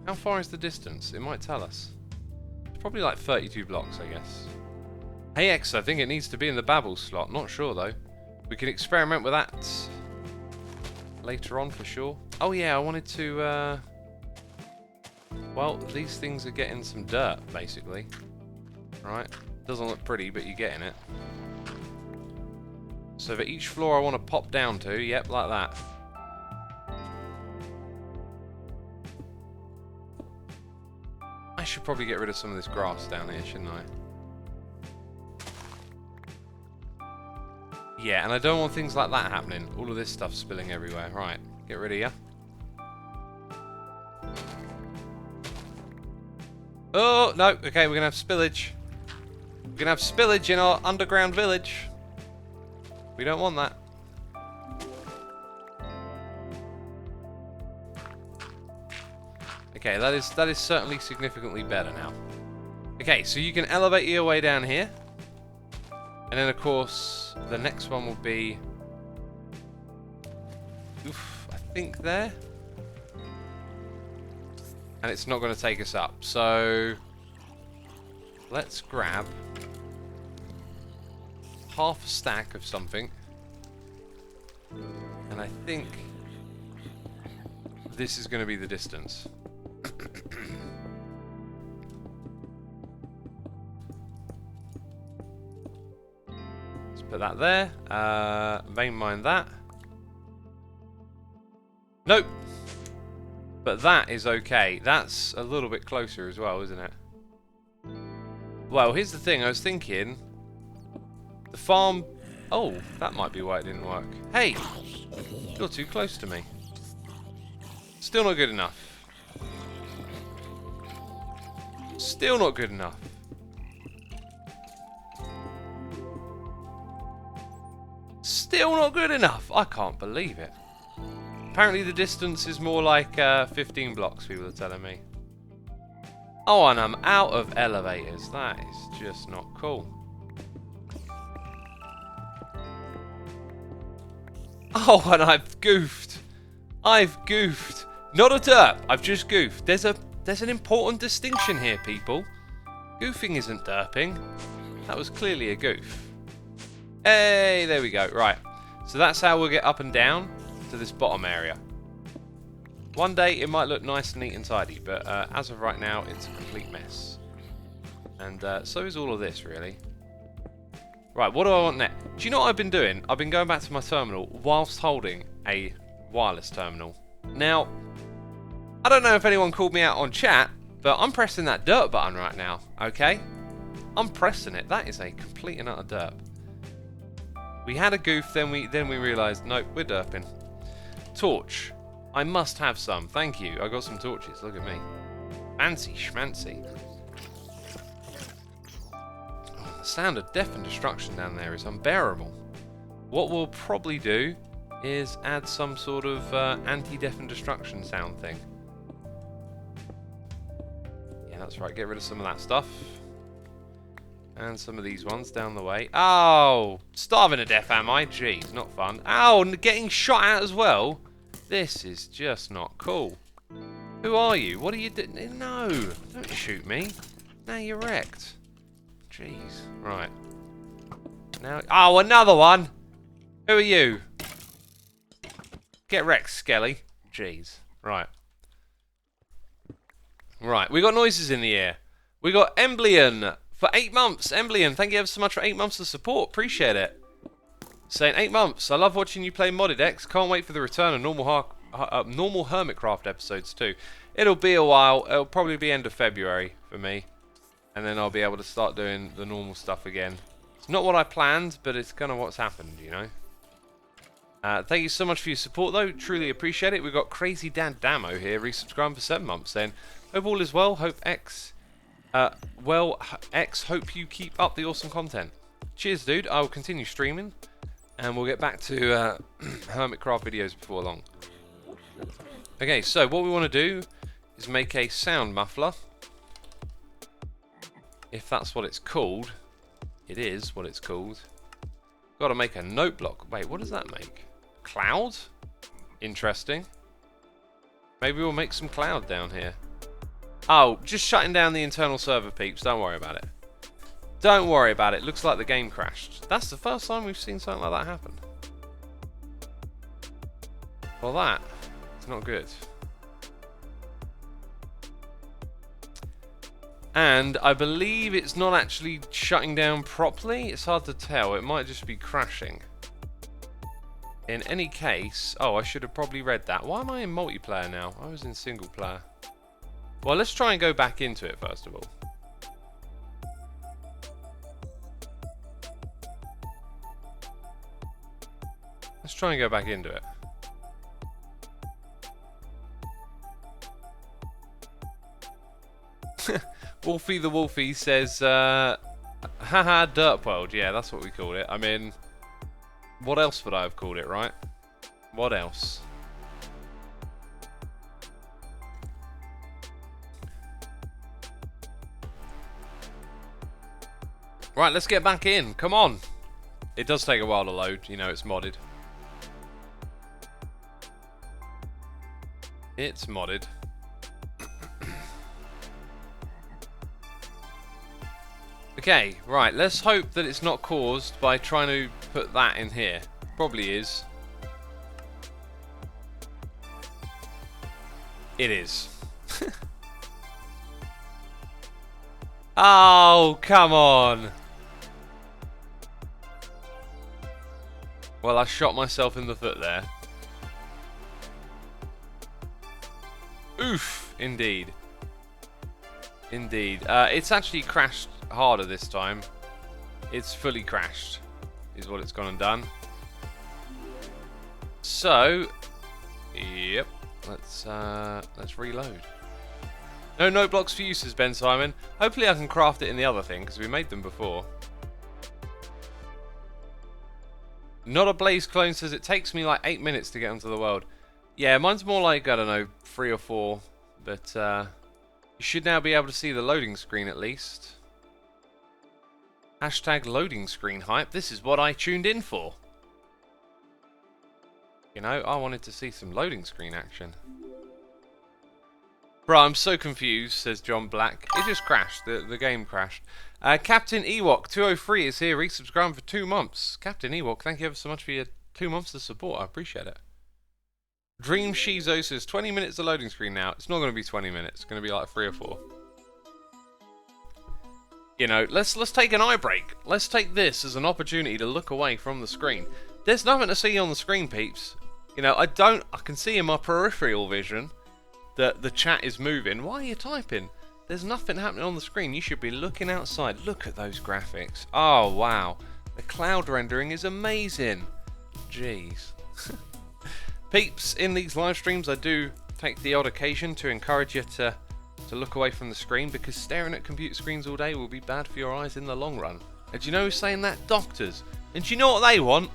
How far is the distance? It might tell us. It's probably like 32 blocks, I guess. Hey X, I think it needs to be in the Babel slot. Not sure though. We can experiment with that later on for sure. Oh yeah, I wanted to... Well, these things are getting some dirt, basically. Right? Doesn't look pretty, but you're getting it. So for each floor I want to pop down to, yep, like that. I should probably get rid of some of this grass down here, shouldn't I? Yeah, and I don't want things like that happening. All of this stuff spilling everywhere. Right, get rid of you. Oh, no. Okay, we're going to have spillage. We're going to have spillage in our underground village. We don't want that. Okay, that is certainly significantly better now. Okay, so you can elevate your way down here. And then, of course, the next one will be... Oof, I think there. And it's not going to take us up. So, let's grab half a stack of something. And I think this is going to be the distance. Put that there. Vein mine that. Nope. But that is okay. That's a little bit closer as well, isn't it? Well, here's the thing. I was thinking... The farm... Oh, that might be why it didn't work. Hey! You're too close to me. Still not good enough. Still not good enough. Still not good enough. I can't believe it. Apparently the distance is more like 15 blocks, people are telling me. Oh, and I'm out of elevators. That is just not cool. Oh, and I've goofed. I've goofed. Not a derp. I've just goofed. There's an important distinction here, people. Goofing isn't derping. That was clearly a goof. Hey, there we go. Right. So that's how we'll get up and down to this bottom area. One day it might look nice, neat and tidy, but as of right now, it's a complete mess. And so is all of this, really. Right, what do I want next? Do you know what I've been doing? I've been going back to my terminal whilst holding a wireless terminal. Now, I don't know if anyone called me out on chat, but I'm pressing that dirt button right now, okay? I'm pressing it. That is a complete and utter derp. We had a goof, then we realised, nope, we're derping. Torch. I must have some. Thank you. I got some torches. Look at me. Fancy schmancy. Oh, the sound of death and destruction down there is unbearable. What we'll probably do is add some sort of anti-death and destruction sound thing. Yeah, that's right. Get rid of some of that stuff. And some of these ones down the way. Oh! Starving to death, am I? Jeez, not fun. Ow! And getting shot at as well? This is just not cool. Who are you? What are you doing? No! Don't shoot me. Now you're wrecked. Jeez. Right. Now... Oh, another one! Who are you? Get wrecked, Skelly. Jeez. Right. Right. We got noises in the air. We got Emblian. For 8 months, Emblian, thank you ever so much for 8 months of support. Appreciate it. Saying 8 months. I love watching you play modded X. Can't wait for the return of normal Hermitcraft episodes too. It'll be a while. It'll probably be end of February for me, and then I'll be able to start doing the normal stuff again. It's not what I planned, but it's kind of what's happened, you know. Thank you so much for your support, though. Truly appreciate it. We've got Crazy Dan Damo here, resubscribing for 7 months. Saying, hope all is well. Hope X. Hope you keep up the awesome content. Cheers, dude. I will continue streaming, and we'll get back to Hermitcraft videos before long. Okay, so what we want to do is make a sound muffler. If that's what it's called. It is what it's called. Got to make a note block. Wait, what does that make? Cloud? Interesting. Maybe we'll make some cloud down here. Oh, just shutting down the internal server, peeps. Don't worry about it. Don't worry about it. Looks like the game crashed. That's the first time we've seen something like that happen. Well, that is not good. And I believe it's not actually shutting down properly. It's hard to tell. It might just be crashing. In any case... Oh, I should have probably read that. Why am I in multiplayer now? I was in single player. Well, let's try and go back into it first of all. Let's try and go back into it. Wolfie the Wolfie says, haha, Dirt World. Yeah, that's what we called it. I mean, what else would I have called it, right? What else? Right, let's get back in. Come on. It does take a while to load. You know, it's modded. It's modded. Okay, right, let's hope that it's not caused by trying to put that in here. Probably is. It is. Oh, come on. Well, I shot myself in the foot there. Oof, indeed. Indeed. It's actually crashed harder this time. It's fully crashed, is what it's gone and done. So, yep. Let's reload. No note blocks for you, says Ben Simon. Hopefully I can craft it in the other thing, because we made them before. Not a Blaze clone says it takes me like 8 minutes to get onto the world. Yeah, mine's more like, I don't know, 3 or 4. But you should now be able to see the loading screen at least. Hashtag loading screen hype. This is what I tuned in for. You know, I wanted to see some loading screen action. Bro, I'm so confused, says John Black. It just crashed. The game crashed. Captain Ewok 203 is here, resubscribing for 2 months. Captain Ewok, thank you ever so much for your 2 months of support. I appreciate it. Dream Shizo says 20 minutes of loading screen now. It's not going to be 20 minutes. It's going to be like 3 or 4. You know, let's take an eye break. Let's take this as an opportunity to look away from the screen. There's nothing to see on the screen, peeps. You know, I can see in my peripheral vision that the chat is moving. Why are you typing? There's nothing happening on the screen. You should be looking outside. Look at those graphics. Oh, wow. The cloud rendering is amazing. Jeez. Peeps, in these live streams, I do take the odd occasion to encourage you to look away from the screen, because staring at computer screens all day will be bad for your eyes in the long run. And do you know who's saying that? Doctors. And do you know what they want?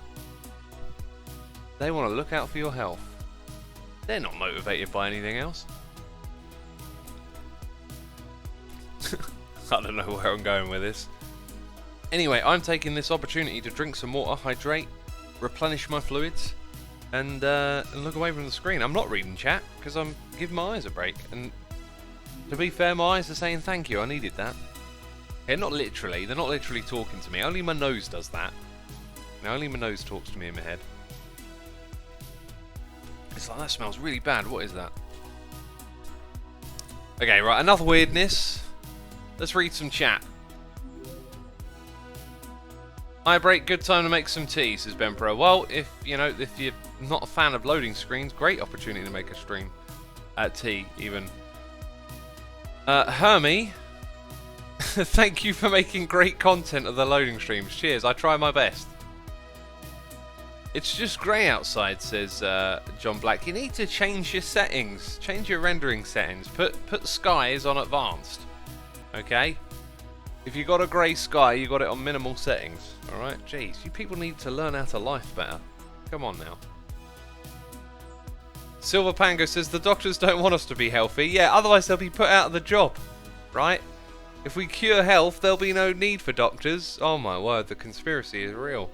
They want to look out for your health. They're not motivated by anything else. I don't know where I'm going with this. Anyway, I'm taking this opportunity to drink some water, hydrate, replenish my fluids, and look away from the screen. I'm not reading chat because I'm giving my eyes a break. And to be fair, my eyes are saying thank you. I needed that. Okay, not literally. They're not literally talking to me. Only my nose does that. Now, only my nose talks to me in my head. It's like, that smells really bad. What is that? Okay, right. Enough weirdness. Let's read some chat. Hi, break. Good time to make some tea, says Ben Pro. Well, if you're not a fan of loading screens, great opportunity to make a stream. Tea, even. Hermie, thank you for making great content of the loading streams. Cheers. I try my best. It's just grey outside, says John Black. You need to change your settings. Change your rendering settings. Put skies on advanced. Okay? If you got a grey sky, you got it on minimal settings. Alright? Jeez, you people need to learn how to life better. Come on now. Silver Pango says the doctors don't want us to be healthy. Yeah, otherwise they'll be put out of the job. Right? If we cure health, there'll be no need for doctors. Oh my word, the conspiracy is real.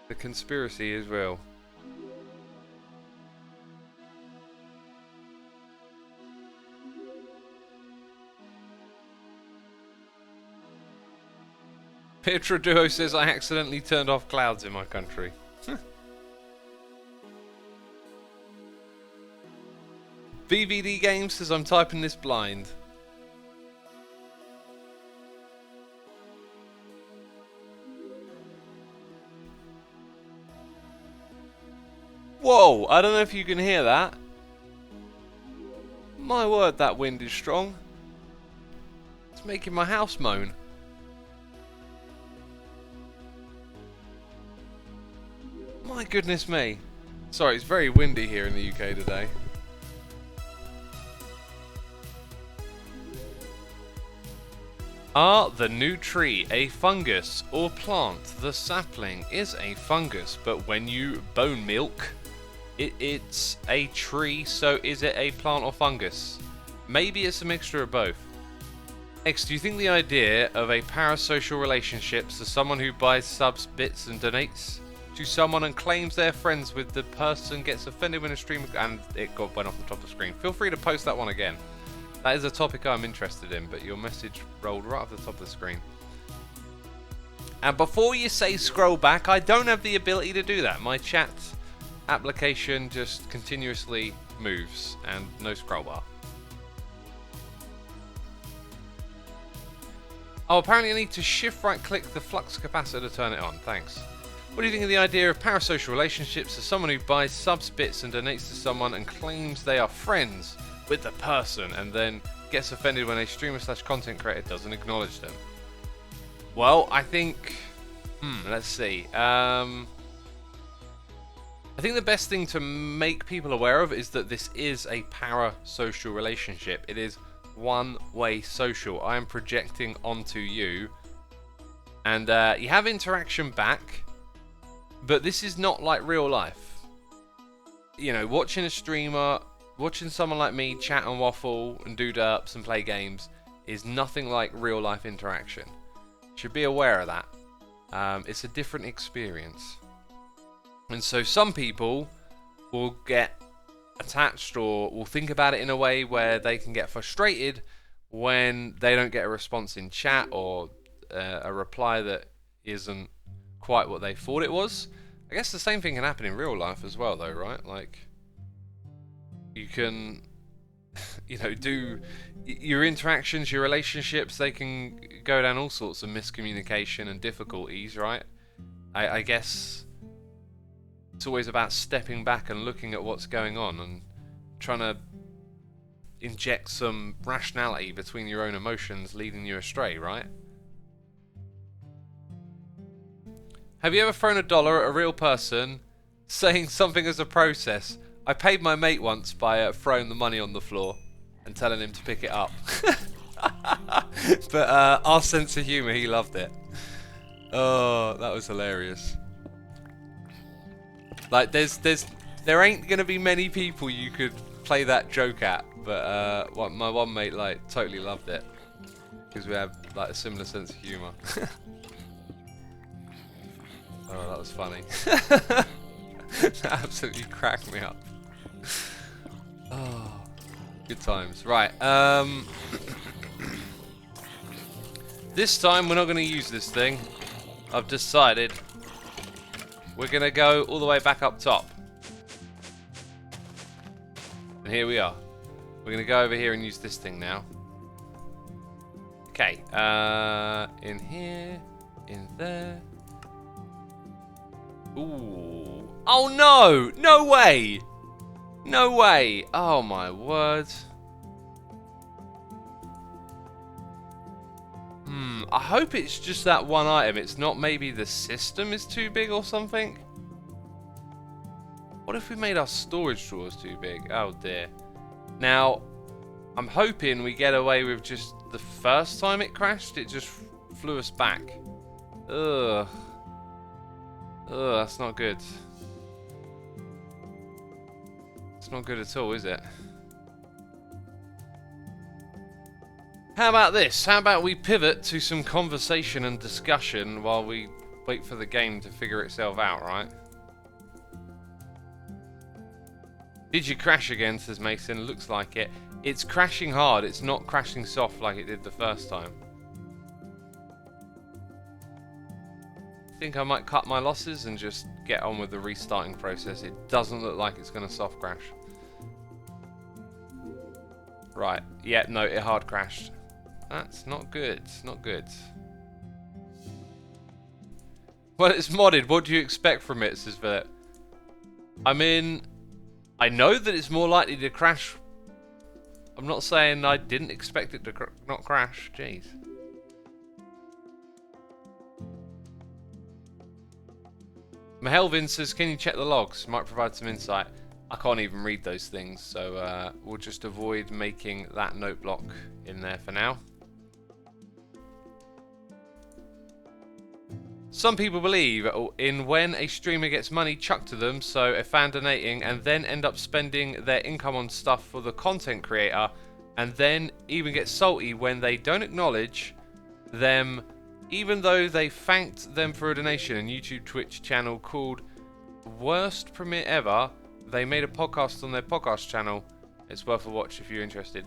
The conspiracy is real. Petra Duo says I accidentally turned off clouds in my country. VVD Games says I'm typing this blind. Whoa, I don't know if you can hear that. My word, that wind is strong. It's making my house moan. My goodness me. Sorry, it's very windy here in the UK today. Are the new tree a fungus or plant? The sapling is a fungus, but when you bone milk, it's a tree, so is it a plant or fungus? Maybe it's a mixture of both. Next, do you think the idea of a parasocial relationship, so someone who buys subs, bits and donates to someone and claims they're friends with the person, gets offended when a stream, and it went off the top of the screen. Feel free to post that one again. That is a topic I'm interested in, but your message rolled right off the top of the screen. And before you say scroll back, I don't have the ability to do that. My chat application just continuously moves and no scroll bar. Oh, apparently I need to shift right click the flux capacitor to turn it on. Thanks. What do you think of the idea of parasocial relationships as someone who buys subs, bits and donates to someone and claims they are friends with the person and then gets offended when a streamer / content creator doesn't acknowledge them? Well, I think... let's see. I think the best thing to make people aware of is that this is a parasocial relationship. It is one-way social. I am projecting onto you. And you have interaction back, but this is not like real life. You know, watching a streamer... Watching someone like me chat and waffle and do derps and play games is nothing like real life interaction. You should be aware of that. It's a different experience. And so some people will get attached or will think about it in a way where they can get frustrated when they don't get a response in chat or a reply that isn't quite what they thought it was. I guess the same thing can happen in real life as well though, right? Like... You can, you know, do your interactions, your relationships, they can go down all sorts of miscommunication and difficulties, right? I guess it's always about stepping back and looking at what's going on and trying to inject some rationality between your own emotions leading you astray, right? Have you ever thrown $1 at a real person saying something as a process? I paid my mate once by throwing the money on the floor and telling him to pick it up. But our sense of humour, he loved it. Oh, that was hilarious. Like, there ain't gonna be many people you could play that joke at, but my one mate like totally loved it because we have like a similar sense of humour. Oh, that was funny. That absolutely cracked me up. Oh, good times. Right, this time we're not going to use this thing. I've decided we're going to go all the way back up top. And here we are. We're going to go over here and use this thing now. Okay, in here, in there. Ooh. Oh no! No way! No way! Oh my word. I hope it's just that one item. It's not maybe the system is too big or something. What if we made our storage drawers too big? Oh dear. Now, I'm hoping we get away with just the first time it crashed, it just flew us back. Ugh. Ugh, that's not good. It's not good at all, is it? How about this? How about we pivot to some conversation and discussion while we wait for the game to figure itself out, right? Did you crash again, says Mason? Looks like it. It's crashing hard, it's not crashing soft like it did the first time. I think I might cut my losses and just get on with the restarting process. It doesn't look like it's going to soft crash. Right, yeah, no, it hard crashed. That's not good, not good. Well, it's modded, what do you expect from it, says Philip? I mean, I know that it's more likely to crash. I'm not saying I didn't expect it to not crash. Jeez. Mahelvin says, can you check the logs? Might provide some insight. I can't even read those things, so we'll just avoid making that note block in there for now. Some people believe in when a streamer gets money chucked to them, so a fan donating, and then end up spending their income on stuff for the content creator, and then even get salty when they don't acknowledge them, even though they thanked them for a donation. A YouTube Twitch channel called Worst Premiere Ever, they made a podcast on their podcast channel. It's worth a watch if you're interested.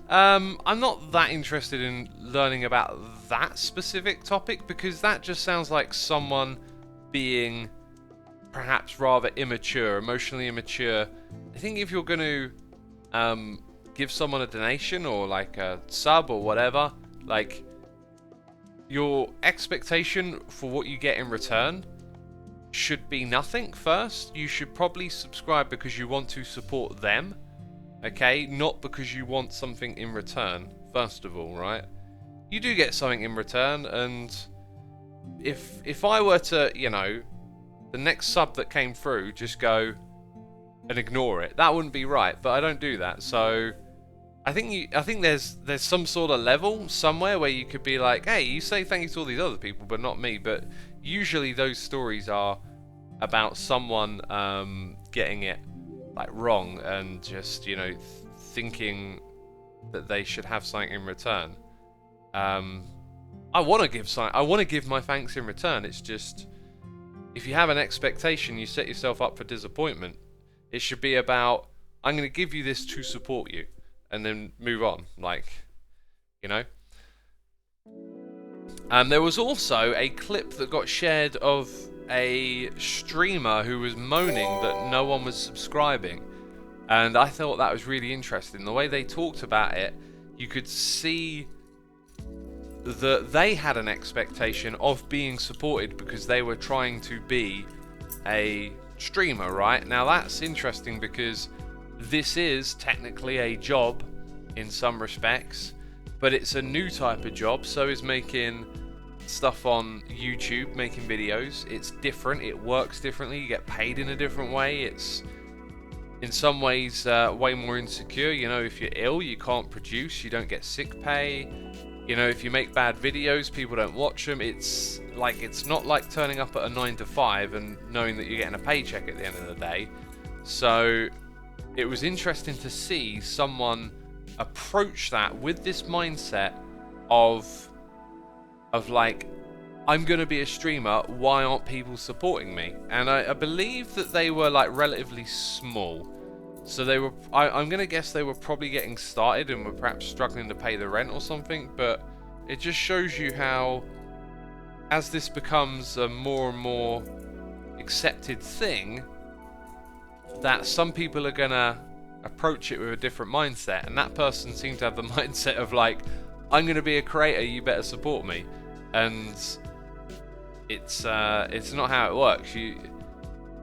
I'm not that interested in learning about that specific topic, because that just sounds like someone being perhaps rather immature, emotionally immature. I think if you're going to give someone a donation or like a sub or whatever, like your expectation for what you get in return should be nothing first. You should probably subscribe because you want to support them. Okay, not because you want something in return, first of all, right? You do get something in return, and if I were to, you know, the next sub that came through, just go and ignore it, that wouldn't be right, but I don't do that. So I think there's some sort of level somewhere where you could be like, hey, you say thank you to all these other people, but not me. But usually those stories are about someone getting it like wrong and just, you know, thinking that they should have something in return. I want to give something. I want to give my thanks in return. It's just, if you have an expectation, you set yourself up for disappointment. It should be about, I'm going to give you this to support you, and then move on. Like, you know. There was also a clip that got shared of a streamer who was moaning that no one was subscribing, and I thought that was really interesting. The way they talked about it, you could see that they had an expectation of being supported because they were trying to be a streamer, right? Now that's interesting because this is technically a job in some respects, but it's a new type of job. So is making stuff on YouTube, making videos. It's different, it works differently, you get paid in a different way. It's in some ways way more insecure. You know, if you're ill, you can't produce, you don't get sick pay. You know, if you make bad videos, people don't watch them. It's like, it's not like turning up at a 9 to 5 and knowing that you're getting a paycheck at the end of the day. So it was interesting to see someone approach that with this mindset of like, I'm going to be a streamer, why aren't people supporting me? And I believe that they were like relatively small. So they were, I'm going to guess they were probably getting started and were perhaps struggling to pay the rent or something. But it just shows you how, as this becomes a more and more accepted thing, that some people are going to approach it with a different mindset. And that person seemed to have the mindset of like, I'm going to be a creator, you better support me. And it's not how it works.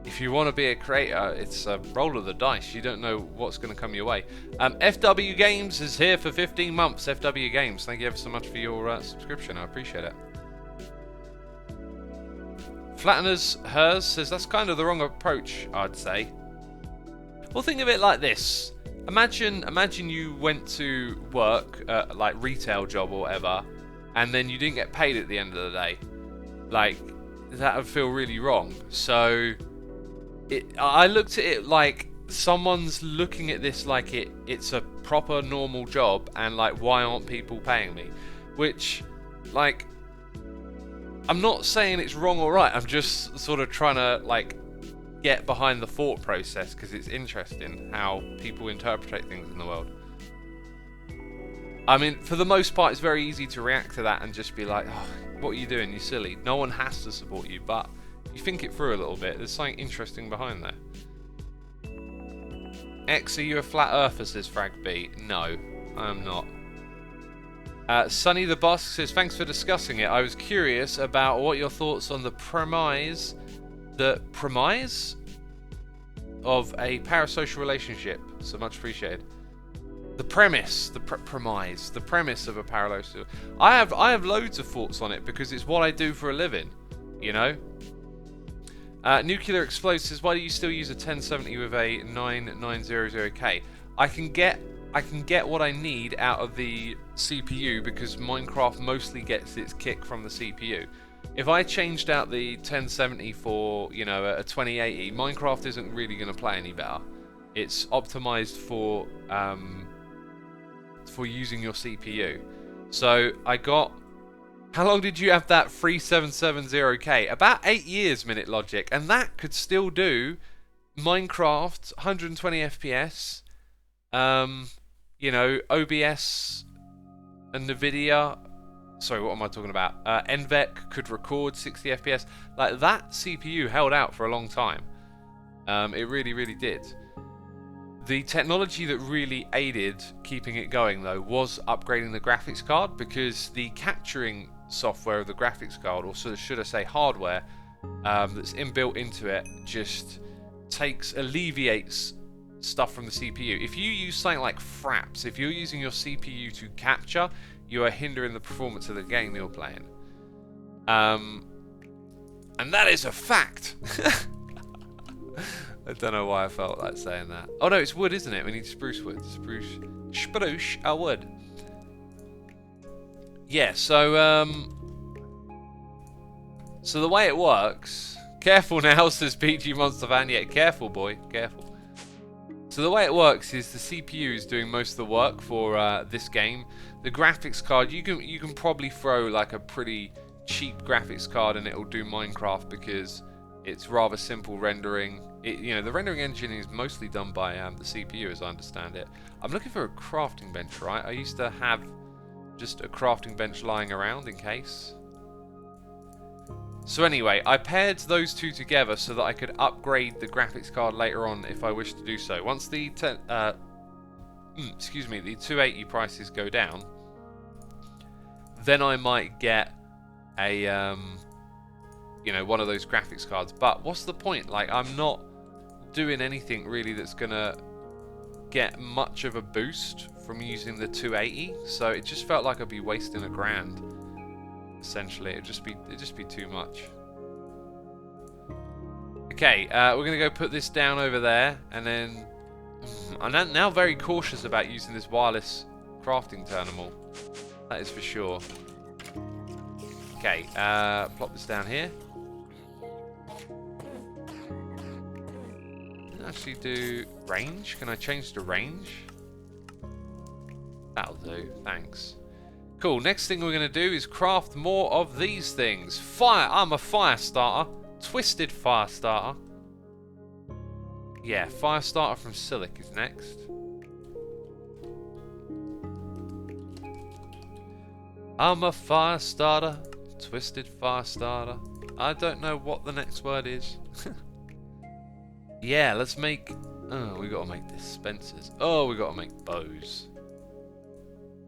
If you want to be a creator, it's a roll of the dice. You don't know what's going to come your way. FW Games is here for 15 months. FW Games, thank you ever so much for your subscription. I appreciate it. Flatteners Hers says that's kind of the wrong approach, I'd say. Well, think of it like this. Imagine you went to work, like retail job or whatever, and then you didn't get paid at the end of the day. Like, that would feel really wrong. So I looked at it like someone's looking at this like it's a proper normal job, and like, why aren't people paying me? Which, like, I'm not saying it's wrong or right. I'm just sort of trying to like get behind the thought process, because it's interesting how people interpret things in the world. I mean, for the most part, it's very easy to react to that and just be like, oh, what are you doing? You're silly. No one has to support you. But you think it through a little bit, there's something interesting behind there. X, are you a flat earther, says Frag B. No, I am not. Sunny the Boss says, thanks for discussing it. I was curious about what your thoughts on the premise. The premise? of a parasocial relationship. So much appreciated. The premise, the premise of a parasocial. I have loads of thoughts on it because it's what I do for a living. You know. Nuclear explosives. Why do you still use a 1070 with a 9900K? I can get what I need out of the CPU because Minecraft mostly gets its kick from the CPU. If I changed out the 1070 for, you know, a 2080, Minecraft isn't really going to play any better. It's optimized for using your CPU. So I got. How long did you have that 3770K? About 8 years, Minute Logic, and that could still do Minecraft 120 FPS. You know, OBS and NVIDIA. Sorry, what am I talking about? NVEC could record 60 FPS. Like, that CPU held out for a long time. It really, really did. The technology that really aided keeping it going, though, was upgrading the graphics card, because the capturing software of the graphics card, or should I say hardware, that's inbuilt into it, just alleviates stuff from the CPU. If you use something like fraps, if you're using your CPU to capture, you are hindering the performance of the game you're playing. And that is a fact. I don't know why I felt like saying that. Oh no, it's wood, isn't it? We need spruce wood. Spruce wood. Yeah, so the way it works. Careful now, says PG Monster Fan. Yeah, careful, boy, careful. So the way it works is the CPU is doing most of the work for this game. The graphics card, you can probably throw like a pretty cheap graphics card and it'll do Minecraft because it's rather simple rendering. You know, the rendering engine is mostly done by the CPU, as I understand it. I'm looking for a crafting bench, right? I used to have just a crafting bench lying around in case. So anyway, I paired those two together so that I could upgrade the graphics card later on if I wish to do so. Once the the 280 prices go down, then I might get a you know, one of those graphics cards. But what's the point? Like, I'm not doing anything really that's gonna get much of a boost from using the 280, so it just felt like I'd be wasting $1,000. Essentially, it'd just be too much. Okay, we're gonna go put this down over there, and then I'm now very cautious about using this wireless crafting terminal. That is for sure. Okay, plop this down here. Actually do range. Can I change the range? That'll do, thanks. Cool, next thing we're going to do is craft more of these things. I'm a fire starter. Twisted fire starter. Yeah, fire starter from Silic is next. I'm a fire starter. Twisted fire starter. I don't know what the next word is. Yeah, let's make... Oh, we got to make dispensers. Oh, we got to make bows.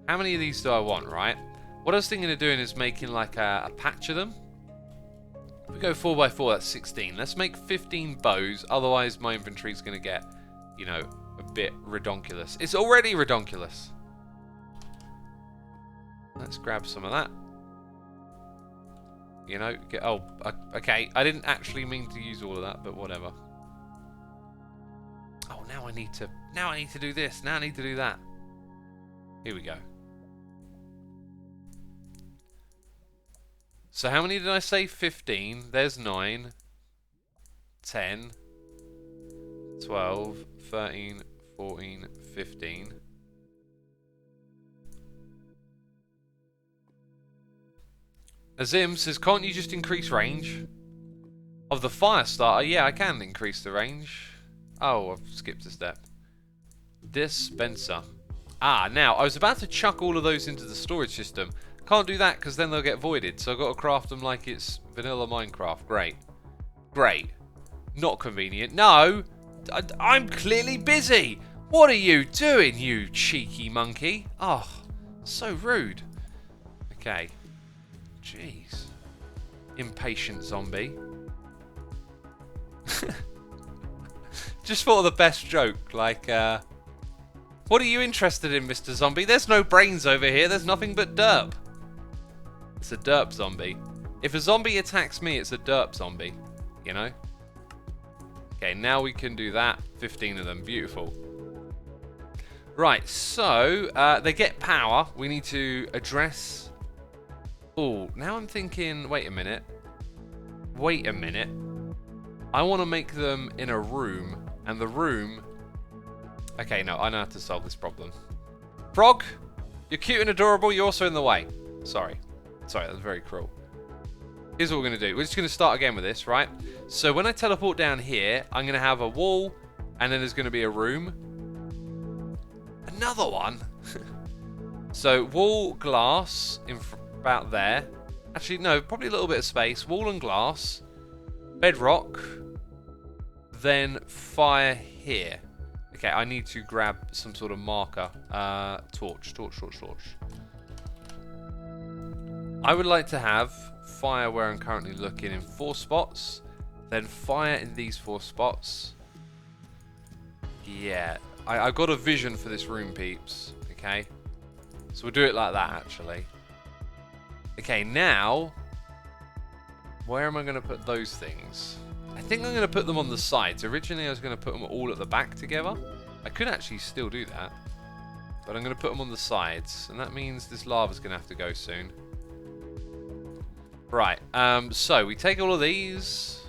How many of these do I want, right? What I was thinking of doing is making like a patch of them. If we go 4x4, that's 16. Let's make 15 bows, otherwise my inventory's going to get, you know, a bit redonkulous. It's already redonkulous. Let's grab some of that. You know, okay. I didn't actually mean to use all of that, but whatever. Oh, now I need to do this. Now I need to do that. Here we go. So how many did I say? 15. There's 9. 10. 12. 13. 14. 15. Azim says, can't you just increase range? Of the fire starter? Yeah, I can increase the range. Oh, I've skipped a step. Dispenser. Ah, now, I was about to chuck all of those into the storage system. Can't do that because then they'll get voided. So I've got to craft them like it's vanilla Minecraft. Great. Great. Not convenient. No! I'm clearly busy! What are you doing, you cheeky monkey? Oh, so rude. Okay. Jeez. Impatient zombie. Just thought of the best joke, like, what are you interested in, Mr. Zombie? There's no brains over here, there's nothing but derp. It's a derp zombie. If a zombie attacks me, it's a derp zombie, you know? Okay, now we can do that. 15 of them, beautiful. Right, so, they get power. We need to address... Oh, now I'm thinking, wait a minute. Wait a minute. I want to make them in a room, and the room... Okay, no, I know how to solve this problem. Frog, you're cute and adorable, you're also in the way. Sorry. Sorry, that was very cruel. Here's what we're going to do. We're just going to start again with this, right? So when I teleport down here, I'm going to have a wall, and then there's going to be a room. Another one? So, wall, glass, about there. Actually, no, probably a little bit of space. Wall and glass. Bedrock. Then fire here. Okay, I need to grab some sort of marker. Torch. I would like to have fire where I'm currently looking in 4 spots. Then fire in these 4 spots. Yeah, I've got a vision for this room, peeps. Okay, so we'll do it like that, actually. Okay, now, where am I going to put those things? I think I'm going to put them on the sides. Originally, I was going to put them all at the back together. I could actually still do that. But I'm going to put them on the sides. And that means this lava's going to have to go soon. Right, so we take all of these.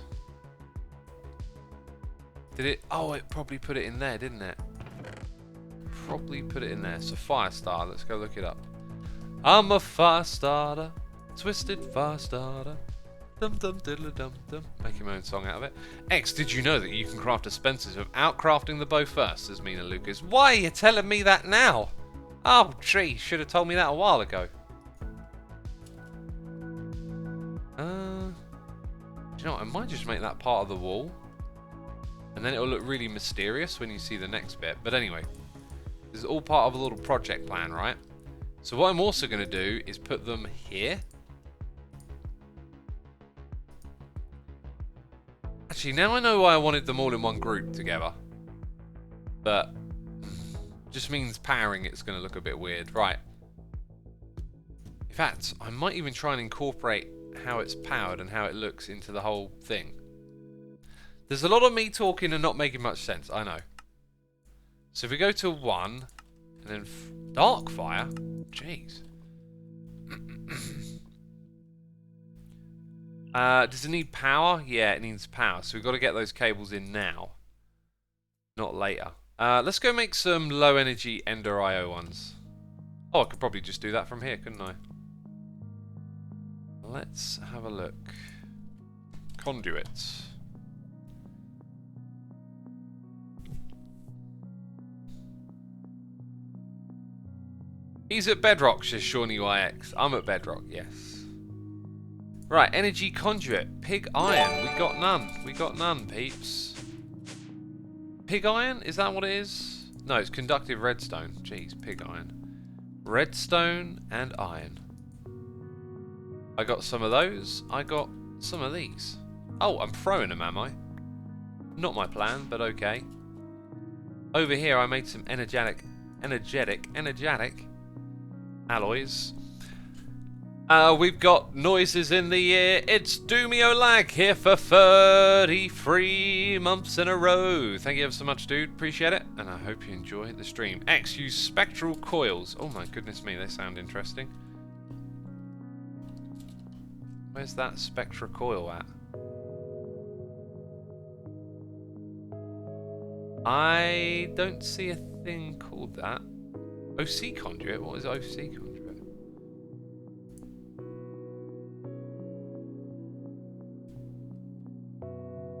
Did it? Oh, it probably put it in there, didn't it? Probably put it in there. So fire starter, let's go look it up. I'm a fire starter, twisted fire starter. Dum dum diddle dum dum. Making my own song out of it. X, did you know that you can craft dispensers without crafting the bow first? Says Mina Lucas. Why are you telling me that now? Oh, gee, should have told me that a while ago. Do you know what? I might just make that part of the wall. And then it'll look really mysterious when you see the next bit. But anyway, this is all part of a little project plan, right? So what I'm also going to do is put them here. Actually, now I know why I wanted them all in one group together. But just means powering it's going to look a bit weird. Right. In fact, I might even try and incorporate how it's powered and how it looks into the whole thing. There's a lot of me talking and not making much sense, I know. So if we go to 1, and then dark fire, jeez. Does it need power? Yeah, it needs power. So we've got to get those cables in now, not later. Let's go make some low energy Ender IO ones. Oh, I could probably just do that from here, couldn't I? Let's have a look. Conduits. He's at Bedrock, says Shawnee YX. I'm at Bedrock, yes. Right, energy conduit. Pig iron. We got none. We got none, peeps. Pig iron? Is that what it is? No, it's conductive redstone. Jeez, pig iron. Redstone and iron. I got some of those. I got some of these. Oh, I'm throwing them, am I? Not my plan, but okay. Over here, I made some energetic alloys. We've got noises in the ear. It's Doomio Lag here for 33 months in a row. Thank you ever so much, dude. Appreciate it. And I hope you enjoy the stream. X, use spectral coils. Oh my goodness me, they sound interesting. Where's that spectral coil at? I don't see a thing called that. OC conduit? What is OC conduit?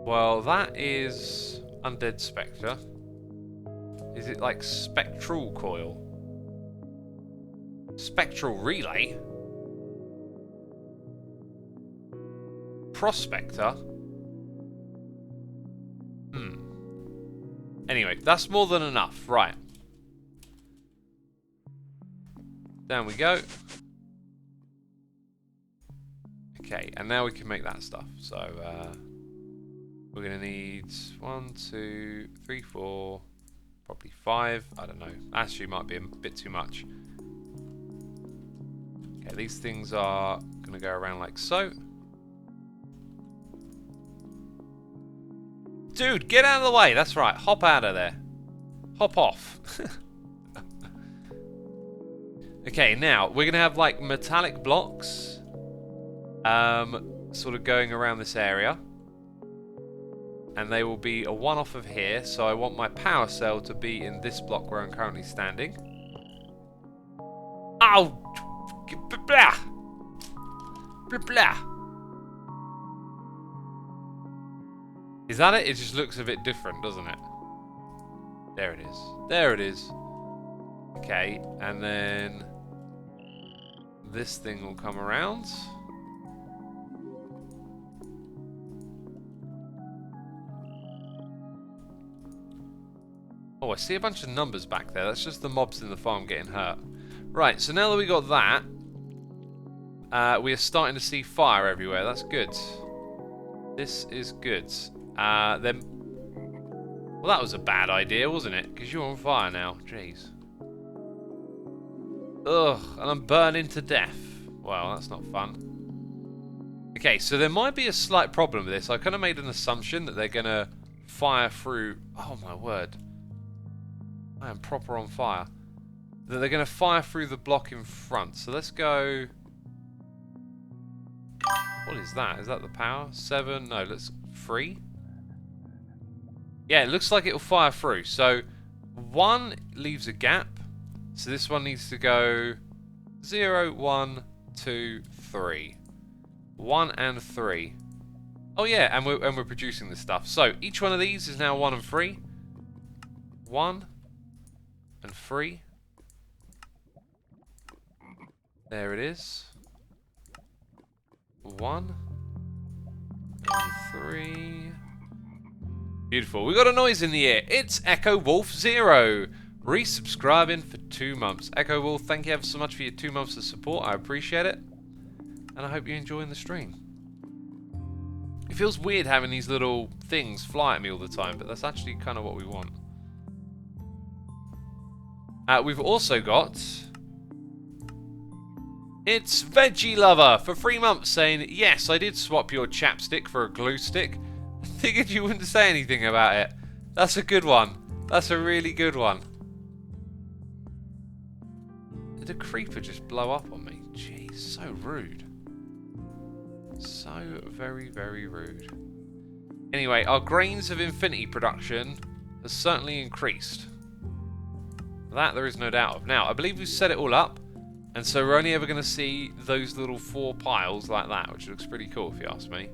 Well, that is Undead Spectre. Is it like spectral coil? Spectral relay? Prospector? Anyway, that's more than enough. Right. Down we go. Okay, and now we can make that stuff. So, We're going to need 1, 2, 3, 4, probably 5. I don't know. Actually, might be a bit too much. Okay, these things are going to go around like so. Dude, get out of the way. That's right. Hop out of there. Hop off. Okay, now we're going to have like metallic blocks sort of going around this area. And they will be a one-off of here. So I want my power cell to be in this block where I'm currently standing. Ow! Blah! Blah, blah. Is that it? It just looks a bit different, doesn't it? There it is. There it is. Okay, and then this thing will come around. Oh, I see a bunch of numbers back there. That's just the mobs in the farm getting hurt. Right, so now that we got that, we are starting to see fire everywhere. That's good. This is good. Then, well, that was a bad idea, wasn't it? Because you're on fire now. Jeez. Ugh, and I'm burning to death. Well, that's not fun. Okay, so there might be a slight problem with this. I kind of made an assumption that they're going to fire through... Oh, my word. I am proper on fire. That they're going to fire through the block in front. So let's go... What is that? Is that the power? 7? No, let's... 3? Yeah, it looks like it'll fire through. So 1 leaves a gap. So this one needs to go 0, 1, 2, 3. 1 and 3. Oh yeah, and we're producing this stuff. So each one of these is now 1 and 3. 1 and 3. There it is. 1 and 3. Beautiful. We got a noise in the air. It's Echo Wolf 0. Resubscribing for 2 months. Echo Wolf, thank you ever so much for your 2 months of support. I appreciate it. And I hope you're enjoying the stream. It feels weird having these little things fly at me all the time, but that's actually kind of what we want. We've also got... It's Veggie Lover for 3 months saying, yes, I did swap your chapstick for a glue stick. I figured you wouldn't say anything about it. That's a good one. That's a really good one. Did a creeper just blow up on me? Jeez, so rude. So very, very rude. Anyway, our grains of infinity production has certainly increased. That there is no doubt of. Now, I believe we've set it all up. And so we're only ever going to see those little 4 piles like that, which looks pretty cool if you ask me.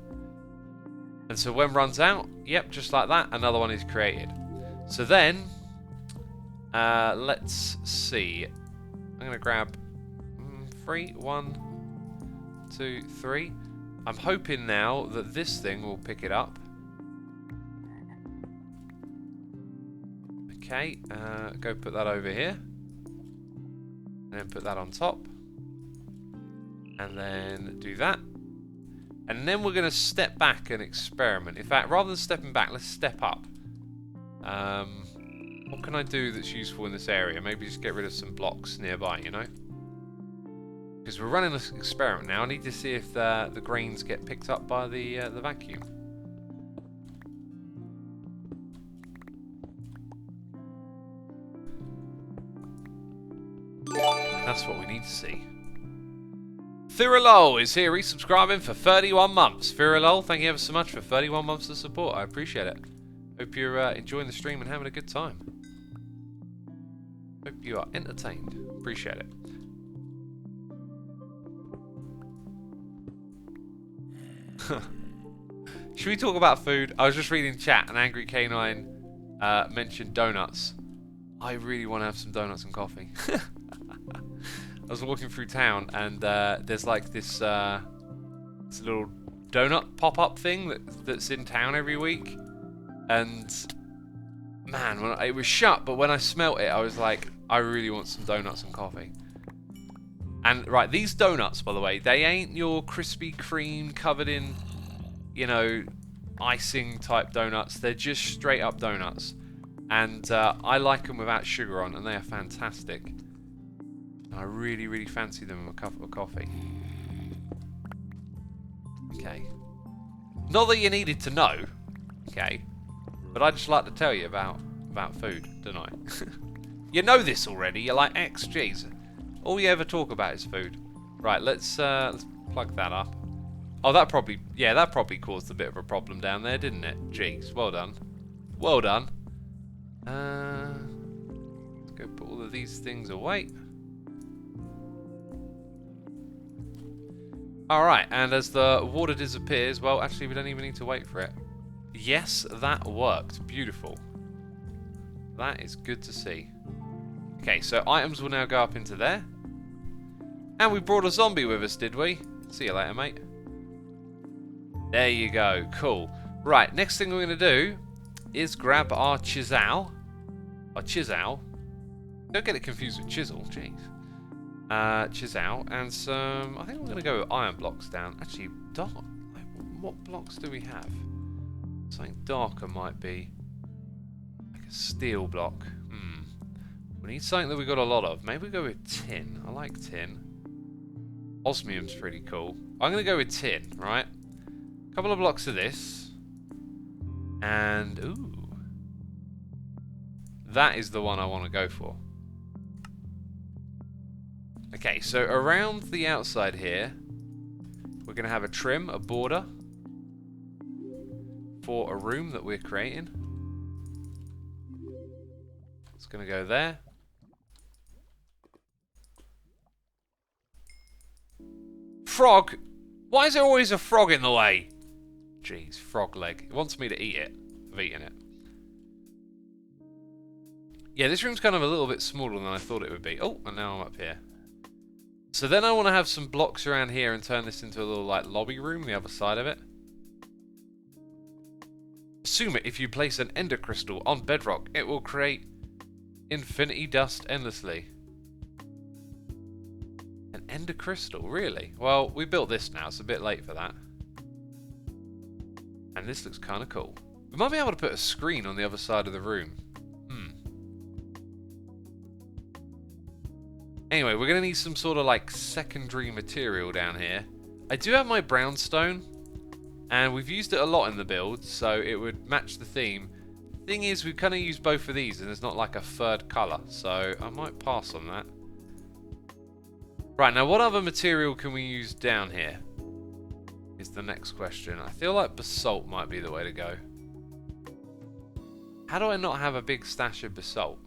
And so when runs out, yep, just like that, another one is created. So then, let's see. I'm going to grab 3, 1, 2, 3. I'm hoping now that this thing will pick it up. Okay, go put that over here. And then put that on top. And then do that. And then we're going to step back and experiment. In fact, rather than stepping back, let's step up. What can I do that's useful in this area? Maybe just get rid of some blocks nearby, you know? Because we're running this experiment now. I need to see if the grains get picked up by the vacuum. That's what we need to see. Thiralol is here resubscribing for 31 months. Thiralol, thank you ever so much for 31 months of support. I appreciate it. Hope you're enjoying the stream and having a good time. Hope you are entertained. Appreciate it. Should we talk about food? I was just reading chat and Angry Canine mentioned donuts. I really want to have some donuts and coffee. I was walking through town and there's like this little donut pop-up thing that's in town every week. And man, it was shut, but when I smelt it, I was like, I really want some donuts and coffee. And right, these donuts, by the way, they ain't your Krispy Kreme covered in, you know, icing type donuts. They're just straight up donuts. And I like them without sugar on, and they are fantastic. I really, really fancy them with a cup of coffee. Okay. Not that you needed to know, okay, but I just like to tell you about food, don't I? You know this already. You're like, jeez. All you ever talk about is food. Right, let's plug that up. Oh, that probably caused a bit of a problem down there, didn't it? Jeez, well done. Well done. Let's go put all of these things away. Alright, and as the water disappears, well, actually, we don't even need to wait for it. Yes, that worked. Beautiful. That is good to see. Okay, so items will now go up into there. And we brought a zombie with us, did we? See you later, mate. There you go. Cool. Right, next thing we're going to do is grab our chisel. Our chisel. Don't get it confused with chisel, jeez. Chisel and some. I think we're going to go with iron blocks down. Actually, dark. Like, what blocks do we have? Something darker might be like a steel block. We need something that we got a lot of. Maybe we go with tin. I like tin. Osmium's pretty cool. I'm going to go with tin, right? A couple of blocks of this. And ooh, that is the one I want to go for. Okay, so around the outside here, we're going to have a trim, a border, for a room that we're creating. It's going to go there. Frog! Why is there always a frog in the way? Jeez, frog leg. It wants me to eat it. I've eaten it. Yeah, this room's kind of a little bit smaller than I thought it would be. Oh, and now I'm up here. So then I want to have some blocks around here and turn this into a little like lobby room, the other side of it. Assume it, if you place an ender crystal on bedrock, it will create infinity dust endlessly. An ender crystal, really? Well, we built this now, it's a bit late for that. And this looks kind of cool. We might be able to put a screen on the other side of the room. Anyway, we're going to need some sort of like secondary material down here. I do have my brownstone, and we've used it a lot in the build, so it would match the theme. Thing is, we kind of use both of these, and there's not like a third colour, so I might pass on that. Right, now what other material can we use down here? Is the next question. I feel like basalt might be the way to go. How do I not have a big stash of basalt?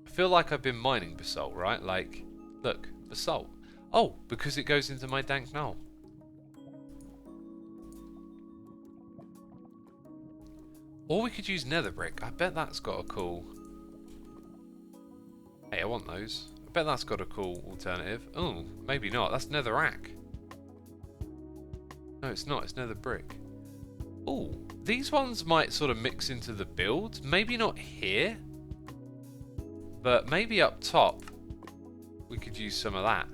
I feel like I've been mining basalt, right? Like, look, basalt. Oh, because it goes into my dank null. Or we could use nether brick. I bet that's got a cool... Hey, I want those. I bet that's got a cool alternative. Oh, maybe not. That's netherrack. No, it's not. It's nether brick. Oh, these ones might sort of mix into the build. Maybe not here. But maybe up top, we could use some of that.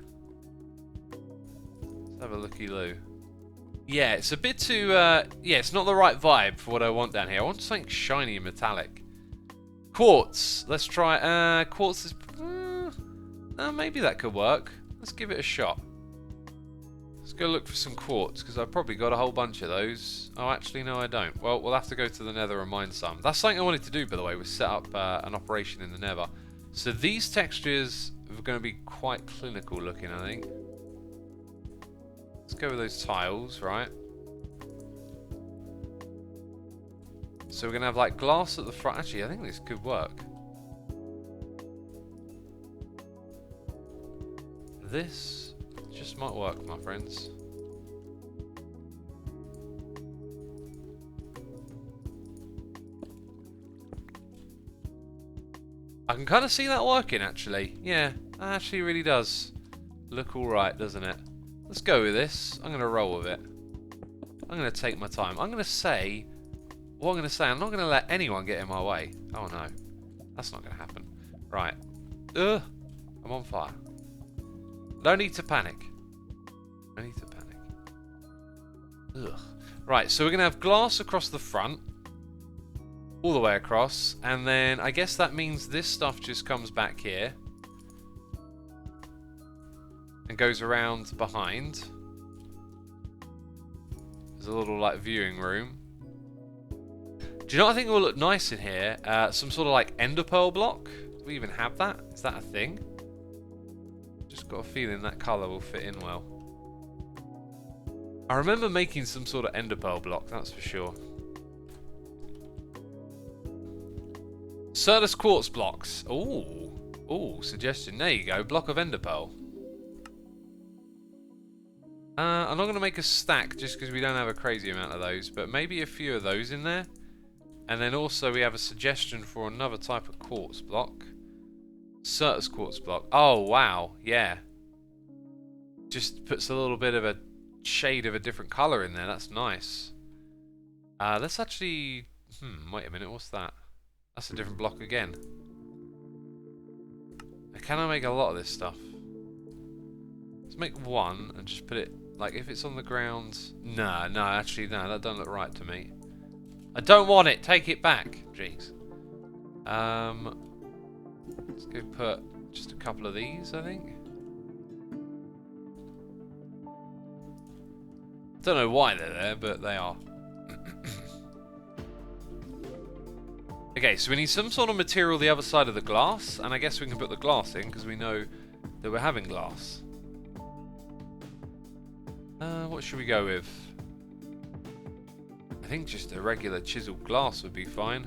Let's have a looky-loo. Yeah, it's a bit too... yeah, it's not the right vibe for what I want down here. I want something shiny and metallic. Quartz. Let's try... quartz is... maybe that could work. Let's give it a shot. Let's go look for some quartz, because I've probably got a whole bunch of those. Oh, actually, no, I don't. Well, we'll have to go to the nether and mine some. That's something I wanted to do, by the way, was set up an operation in the nether. So these textures are going to be quite clinical looking, I think. Let's go with those tiles, right? So we're going to have like glass at the front. Actually, I think this could work. This just might work, my friends. I can kind of see that working, actually. Yeah, that actually really does look alright, doesn't it? Let's go with this. I'm going to roll with it. I'm going to take my time. I'm going to say... What I'm going to say, I'm not going to let anyone get in my way. Oh, no. That's not going to happen. Right. Ugh. I'm on fire. No need to panic. No need to panic. Ugh. Right, so we're going to have glass across the front. All the way across. And then I guess that means this stuff just comes back here. And goes around behind. There's a little like viewing room. Do you know what I think will look nice in here? Some sort of like ender pearl block. Do we even have that? Is that a thing? Just got a feeling that colour will fit in well. I remember making some sort of ender pearl block, that's for sure. Certus quartz blocks. Ooh. Ooh, suggestion. There you go. Block of ender pearl. I'm not going to make a stack just because we don't have a crazy amount of those, but maybe a few of those in there. And then also we have a suggestion for another type of quartz block. Certus quartz block. Oh, wow. Yeah. Just puts a little bit of a shade of a different colour in there. That's nice. Let's actually... wait a minute. What's that? That's a different block again. Can I make a lot of this stuff? Let's make one and just put it... Like, if it's on the ground... No, actually, no. That doesn't look right to me. I don't want it. Take it back. Jeez. Let's go put just a couple of these, I think. Don't know why they're there, but they are. Okay, so we need some sort of material the other side of the glass, and I guess we can put the glass in because we know that we're having glass. What should we go with? I think just a regular chiseled glass would be fine.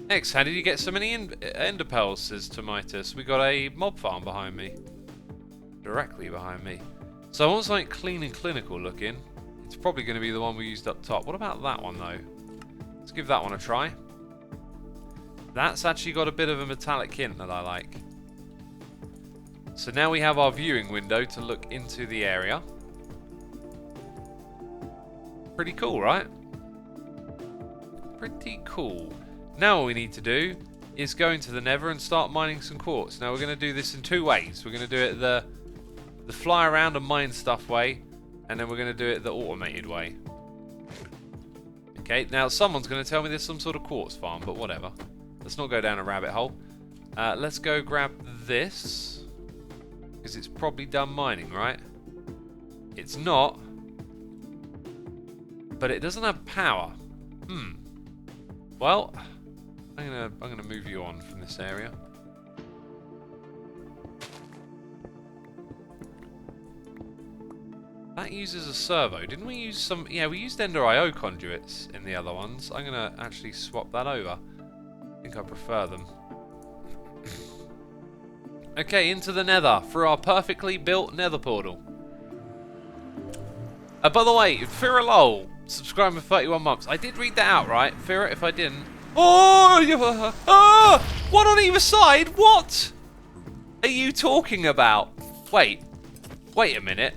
X, how did you get so many ender pearls, says Tomitus. We got a mob farm behind me. Directly behind me. So I want something clean and clinical looking. It's probably going to be the one we used up top. What about that one though? Let's give that one a try. That's actually got a bit of a metallic hint that I like. So now we have our viewing window to look into the area. Pretty cool, right? Pretty cool. Now what we need to do is go into the Nether and start mining some quartz. Now we're going to do this in two ways. We're going to do it the fly around and mine stuff way, and then we're going to do it the automated way. Okay, now someone's going to tell me there's some sort of quartz farm, but whatever. Let's not go down a rabbit hole. Let's go grab this, because it's probably done mining, right? It's not, but it doesn't have power. Well, I'm gonna move you on from this area. That uses a servo. Didn't we use some... Yeah, we used Ender IO conduits in the other ones. I'm going to actually swap that over. I think I prefer them. Okay, into the Nether for our perfectly built Nether portal. By the way, Fira Lol, subscribed for 31 months. I did read that out, right? Fira, if I didn't... Oh! One on either side? What are you talking about? Wait a minute.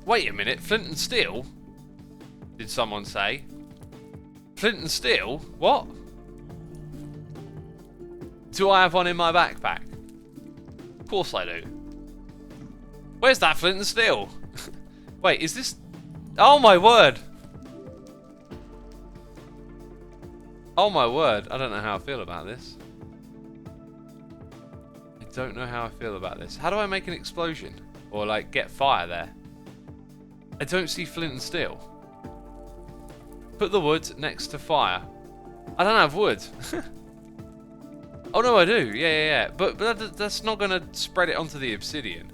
Wait a minute, flint and steel? Did someone say? Flint and steel? What? Do I have one in my backpack? Of course I do. Where's that flint and steel? Wait, is this... Oh my word! Oh my word, I don't know how I feel about this. I don't know how I feel about this. How do I make an explosion? Or like get fire there? I don't see flint and steel. Put the wood next to fire. I don't have wood. Oh no, I do. Yeah. But that's not going to spread it onto the obsidian.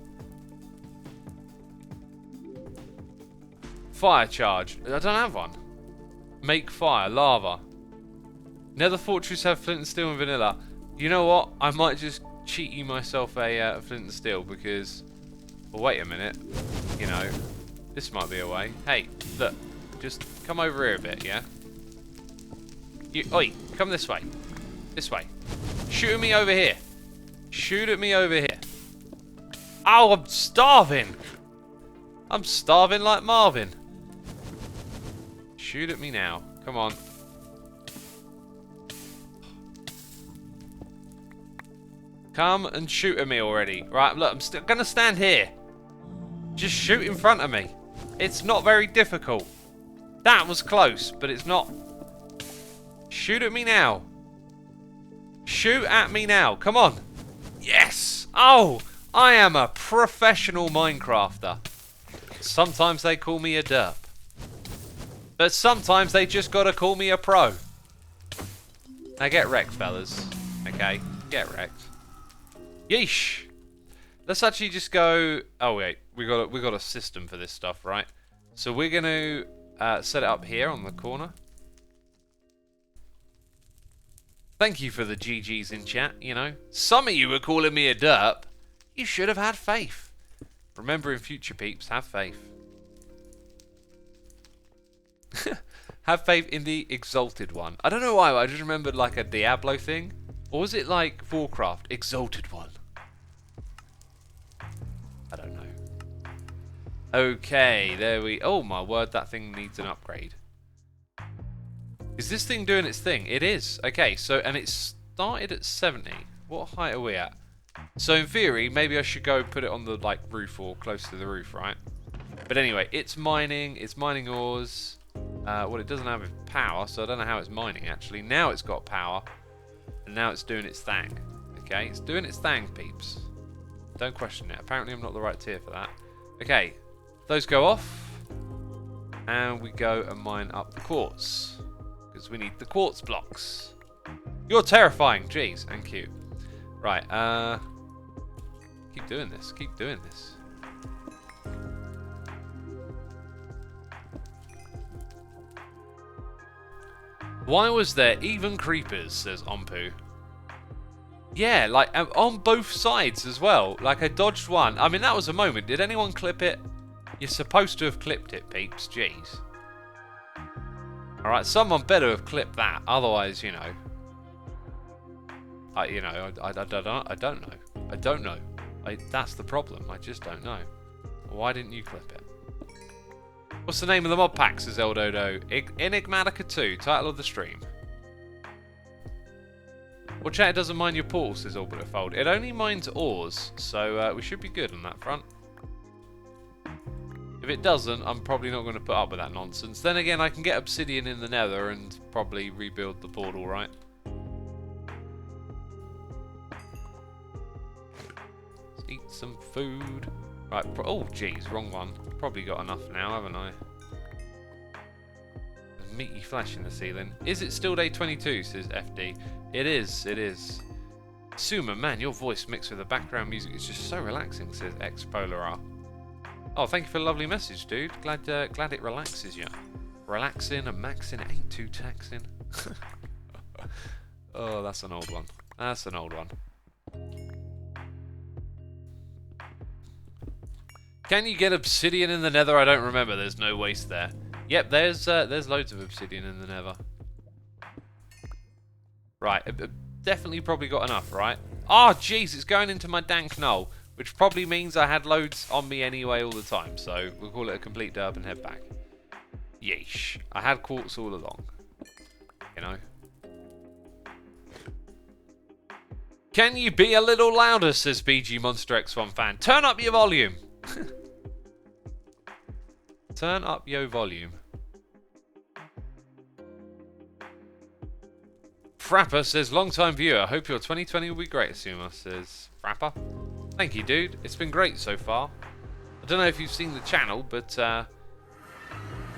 Fire charge. I don't have one. Make fire. Lava. Nether fortress have flint and steel and vanilla. You know what? I might just cheat you myself a flint and steel because... Well, wait a minute. You know... This might be a way. Hey, look. Just come over here a bit, yeah? Oi, come this way. This way. Shoot at me over here. Shoot at me over here. Ow, I'm starving. I'm starving like Marvin. Shoot at me now. Come on. Come and shoot at me already. Right, look, I'm still gonna stand here. Just shoot in front of me. It's not very difficult. That was close, but it's not. Shoot at me now. Shoot at me now. Come on. Yes. Oh, I am a professional Minecrafter. Sometimes they call me a derp. But sometimes they just gotta call me a pro. Now get wrecked, fellas. Okay, get wrecked. Yeesh. Let's actually just go. Oh wait, we got a system for this stuff, right? So we're gonna set it up here on the corner. Thank you for the GGs in chat. You know, some of you were calling me a derp. You should have had faith. Remember, in future, peeps, have faith. Have faith in the Exalted One. I don't know why, but I just remembered like a Diablo thing. Or was it like Warcraft? Exalted One. I don't know. Okay, there we... Oh my word, that thing needs an upgrade. Is this thing doing its thing? It is. Okay, so... And it started at 70. What height are we at? So in theory, maybe I should go put it on the like roof or close to the roof, right? But anyway, it's mining ores. Well, it doesn't have power, so I don't know how it's mining, actually. Now it's got power, and now it's doing its thing. Okay, it's doing its thing, peeps. Don't question it. Apparently, I'm not the right tier for that. Okay, those go off, and we go and mine up the quartz, because we need the quartz blocks. You're terrifying. Jeez, and cute. Right, keep doing this. Keep doing this. Why was there even creepers, says Ompu. Yeah, like on both sides as well. Like I dodged one. I mean, that was a moment. Did anyone clip it? You're supposed to have clipped it, peeps. Jeez. Alright, someone better have clipped that. Otherwise, you know. I don't know. I don't know. That's the problem. I just don't know. Why didn't you clip it? What's the name of the mod pack, says Eldodo? Enigmatica 2, title of the stream. Well, chat, it doesn't mind your portal, says Orbiterfold. It only mines ores, so we should be good on that front. If it doesn't, I'm probably not going to put up with that nonsense. Then again, I can get obsidian in the Nether and probably rebuild the portal, right? Let's eat some food. Right, oh jeez, wrong one. Probably got enough now, haven't I? There's meaty flesh in the ceiling. Is it still day 22, says FD. It is, it is. Suma, man, your voice mixed with the background music is just so relaxing, says XPolar. Oh, thank you for the lovely message, dude. Glad it relaxes you. Relaxing and maxing ain't too taxing. Oh, that's an old one. That's an old one. Can you get obsidian in the Nether? I don't remember. There's no waste there. Yep, there's loads of obsidian in the Nether. Right, definitely probably got enough, right? Oh, jeez, it's going into my dank knoll, which probably means I had loads on me anyway all the time. So we'll call it a complete derp and head back. Yeesh. I had quartz all along. You know. Can you be a little louder, says BG Monster X1 fan. Turn up your volume. Turn up your volume. Frapper says, long time viewer. Hope your 2020 will be great, Asuma, says Frapper. Thank you, dude. It's been great so far. I don't know if you've seen the channel, but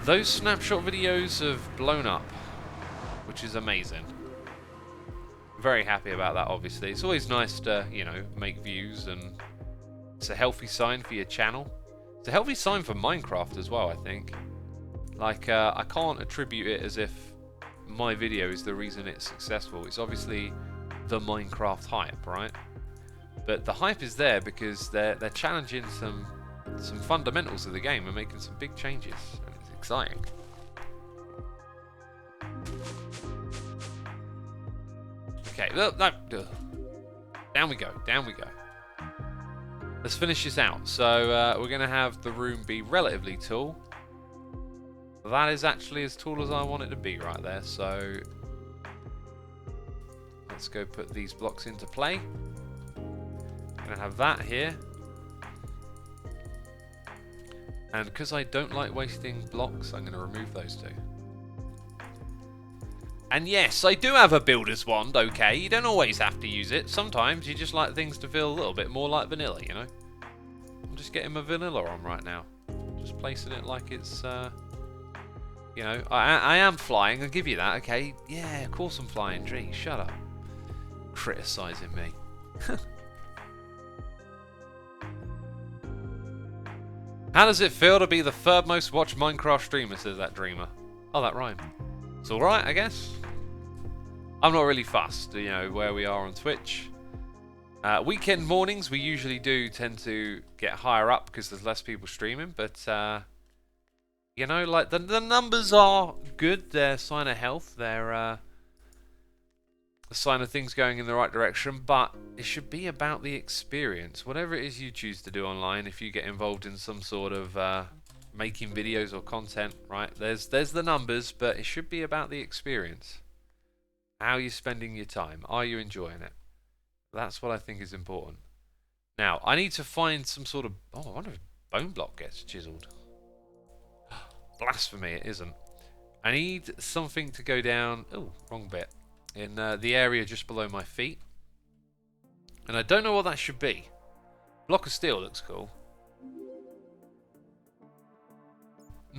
those snapshot videos have blown up, which is amazing. Very happy about that, obviously. It's always nice to, you know, make views, and it's a healthy sign for your channel. It's a healthy sign for Minecraft as well, I think. Like, I can't attribute it as if my video is the reason it's successful. It's obviously the Minecraft hype, right? But the hype is there because they're challenging some fundamentals of the game and making some big changes, and it's exciting. Okay, look, no, down we go, down we go. Let's finish this out. So we're going to have the room be relatively tall. That is actually as tall as I want it to be right there. So let's go put these blocks into play. Going to have that here. And because I don't like wasting blocks, I'm going to remove those two. And yes, I do have a builder's wand, okay? You don't always have to use it. Sometimes you just like things to feel a little bit more like vanilla, you know? I'm just getting my vanilla on right now. Just placing it like it's, you know, I am flying, I'll give you that, okay? Yeah, of course I'm flying. Gee, shut up. Criticising me. How does it feel to be the third most watched Minecraft streamer, says that dreamer. Oh, that rhymed. It's alright, I guess. I'm not really fussed, you know, where we are on Twitch. Weekend mornings, we usually do tend to get higher up because there's less people streaming, but, you know, like, the numbers are good. They're a sign of health. They're a sign of things going in the right direction, but it should be about the experience. Whatever it is you choose to do online, if you get involved in some sort of making videos or content, right? There's the numbers, but it should be about the experience. How you're spending your time. Are you enjoying it? That's what I think is important. Now, I need to find some sort of... Oh, I wonder if bone block gets chiseled. Blasphemy, it isn't. I need something to go down... Oh, wrong bit. In the area just below my feet. And I don't know what that should be. Block of steel looks cool.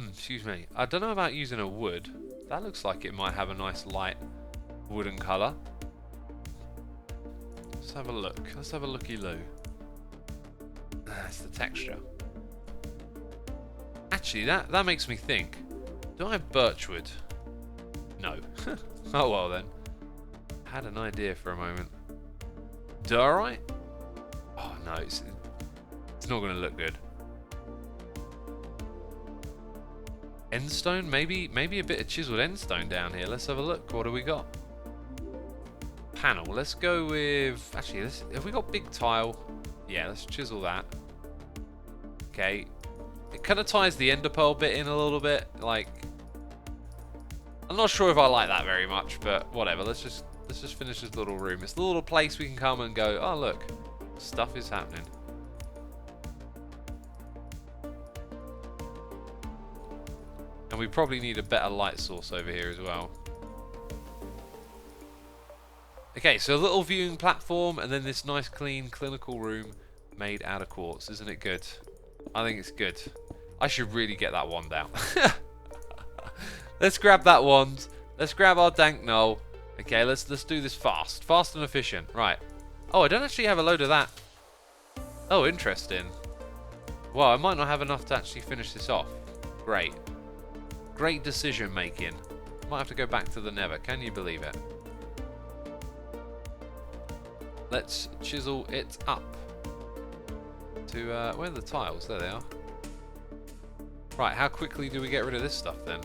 Excuse me. I don't know about using a wood. That looks like it might have a nice light wooden colour. Let's have a look. Let's have a looky-loo. That's the texture. Actually, that makes me think. Do I have birchwood? No. Oh well then. Had an idea for a moment. Diorite? Oh no, it's not going to look good. Endstone? Maybe a bit of chiseled endstone down here. Let's have a look. What do we got? Panel. Let's go with... Actually, have we got big tile? Yeah, let's chisel that. Okay. It kind of ties the ender pearl bit in a little bit. Like... I'm not sure if I like that very much, but whatever. Let's just finish this little room. It's a little place we can come and go, oh look, stuff is happening. And we probably need a better light source over here as well. Okay, so a little viewing platform and then this nice clean clinical room made out of quartz. Isn't it good? I think it's good. I should really get that wand out. Let's grab that wand. Let's grab our dank knoll. Okay, let's do this fast. Fast and efficient. Right. Oh, I don't actually have a load of that. Oh, interesting. Well, I might not have enough to actually finish this off. Great. Great decision making. Might have to go back to the Nether. Can you believe it? Let's chisel it up. To, where are the tiles? There they are. Right, how quickly do we get rid of this stuff then?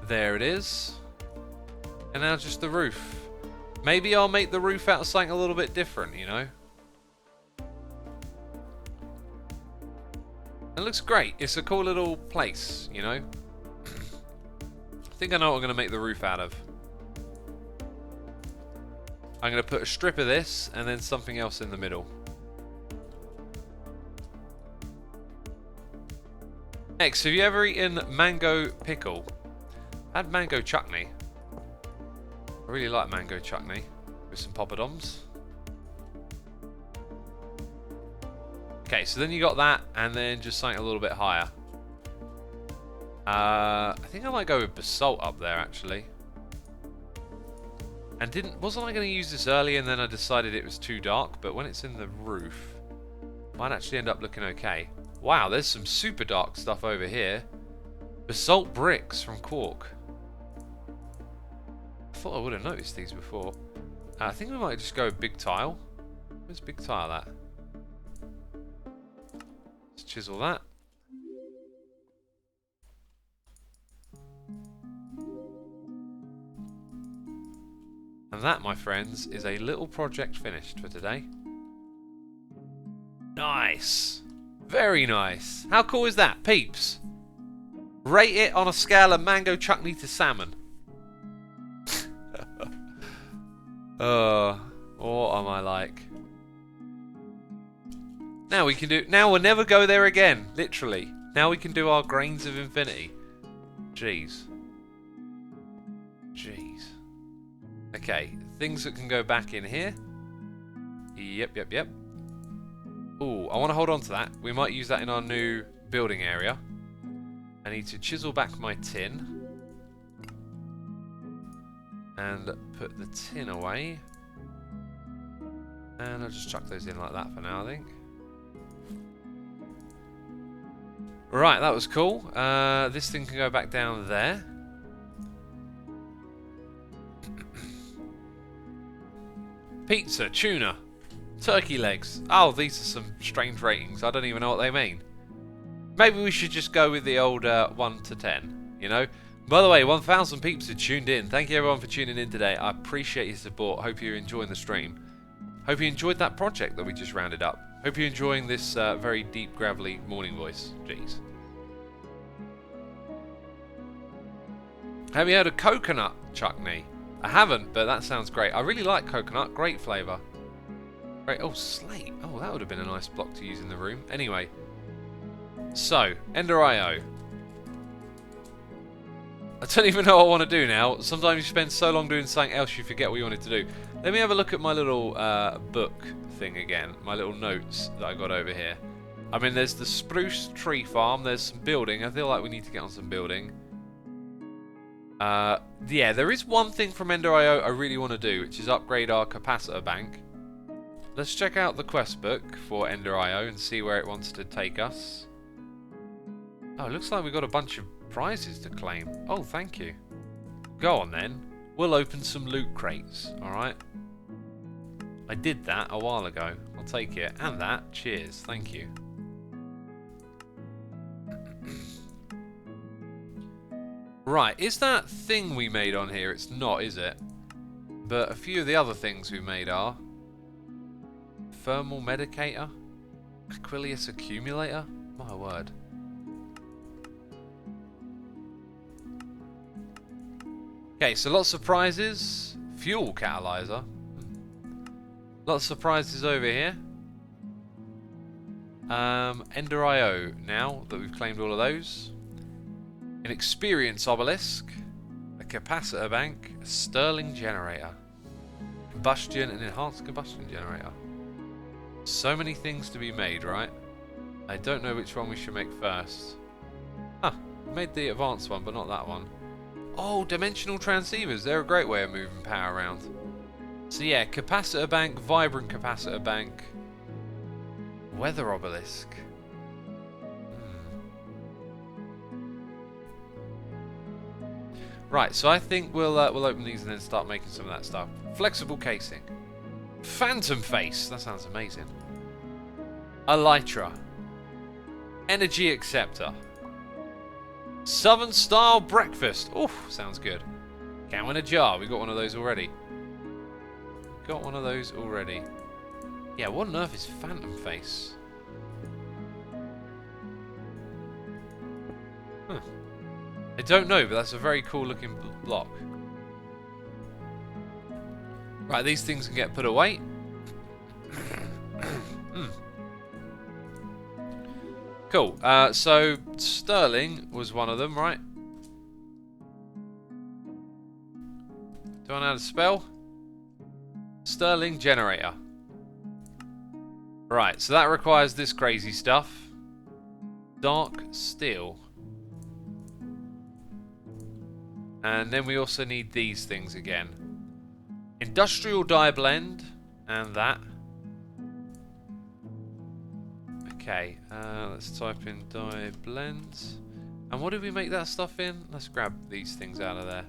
There it is. And now just the roof. Maybe I'll make the roof out of something a little bit different, you know? It looks great. It's a cool little place, you know? I think I know what I'm going to make the roof out of. I'm going to put a strip of this and then something else in the middle. Next, have you ever eaten mango pickle? I had mango chutney. I really like mango chutney with some poppadoms. Okay, so then you got that, and then just something a little bit higher. I think I might go with basalt up there actually. And wasn't I going to use this earlier, and then I decided it was too dark? But when it's in the roof, it might actually end up looking okay. Wow, there's some super dark stuff over here. Basalt bricks from Quark. I thought I would have noticed these before. I think we might just go with big tile. Where's big tile at? Let's chisel that. And that, my friends, is a little project finished for today. Nice! Very nice! How cool is that, peeps? Rate it on a scale of mango chutney to salmon. What am I like? Now we can do. Now we'll never go there again. Literally. Now we can do our grains of infinity. Jeez. Jeez. Okay. Things that can go back in here. Yep. Ooh, I want to hold on to that. We might use that in our new building area. I need to chisel back my tin. And put the tin away. And I'll just chuck those in like that for now, I think. Right, that was cool. This thing can go back down there. Pizza, tuna, turkey legs. Oh, these are some strange ratings. I don't even know what they mean. Maybe we should just go with the old 1 to 10, you know? By the way, 1,000 peeps have tuned in. Thank you everyone for tuning in today. I appreciate your support. Hope you're enjoying the stream. Hope you enjoyed that project that we just rounded up. Hope you're enjoying this very deep, gravelly morning voice. Jeez. Have you heard of coconut chutney? I haven't, but that sounds great. I really like coconut. Great flavour. Great. Oh, slate. Oh, that would have been a nice block to use in the room. Anyway. So, Ender.io. I don't even know what I want to do now. Sometimes you spend so long doing something else you forget what you wanted to do. Let me have a look at my little book thing again. My little notes that I got over here. I mean, there's the spruce tree farm. There's some building. I feel like we need to get on some building. Yeah, there is one thing from Ender.io I really want to do, which is upgrade our capacitor bank. Let's check out the quest book for Ender.io and see where it wants to take us. Oh, it looks like we've got a bunch of prizes to claim. Oh, thank you. Go on then. We'll open some loot crates, alright? I did that a while ago. I'll take it. And that. Cheers. Thank you. Right, is that thing we made on here? It's not, is it? But a few of the other things we made are... Thermal medicator? Aquilius accumulator? My word. Okay, so lots of prizes. Fuel catalyzer. Lots of prizes over here. Ender.io now that we've claimed all of those. An experience obelisk. A capacitor bank. A Stirling generator. Combustion and enhanced combustion generator. So many things to be made, right? I don't know which one we should make first. Huh, we made the advanced one, but not that one. Oh, dimensional transceivers. They're a great way of moving power around. So yeah, capacitor bank, vibrant capacitor bank. Weather obelisk. Right, so I think we'll open these and then start making some of that stuff. Flexible casing. Phantom face. That sounds amazing. Elytra. Energy acceptor. Southern style breakfast. Oof, sounds good. Cow in a jar. We got one of those already. Got one of those already. Yeah, what on earth is phantom face? Huh. I don't know, but that's a very cool looking block. Right, these things can get put away. Cool. So Stirling was one of them, right? Do I know how to spell? Stirling generator. Right, so that requires this crazy stuff. Dark steel. And then we also need these things again. Industrial dye blend. And that. Okay, let's type in dye blends. And what did we make that stuff in? Let's grab these things out of there.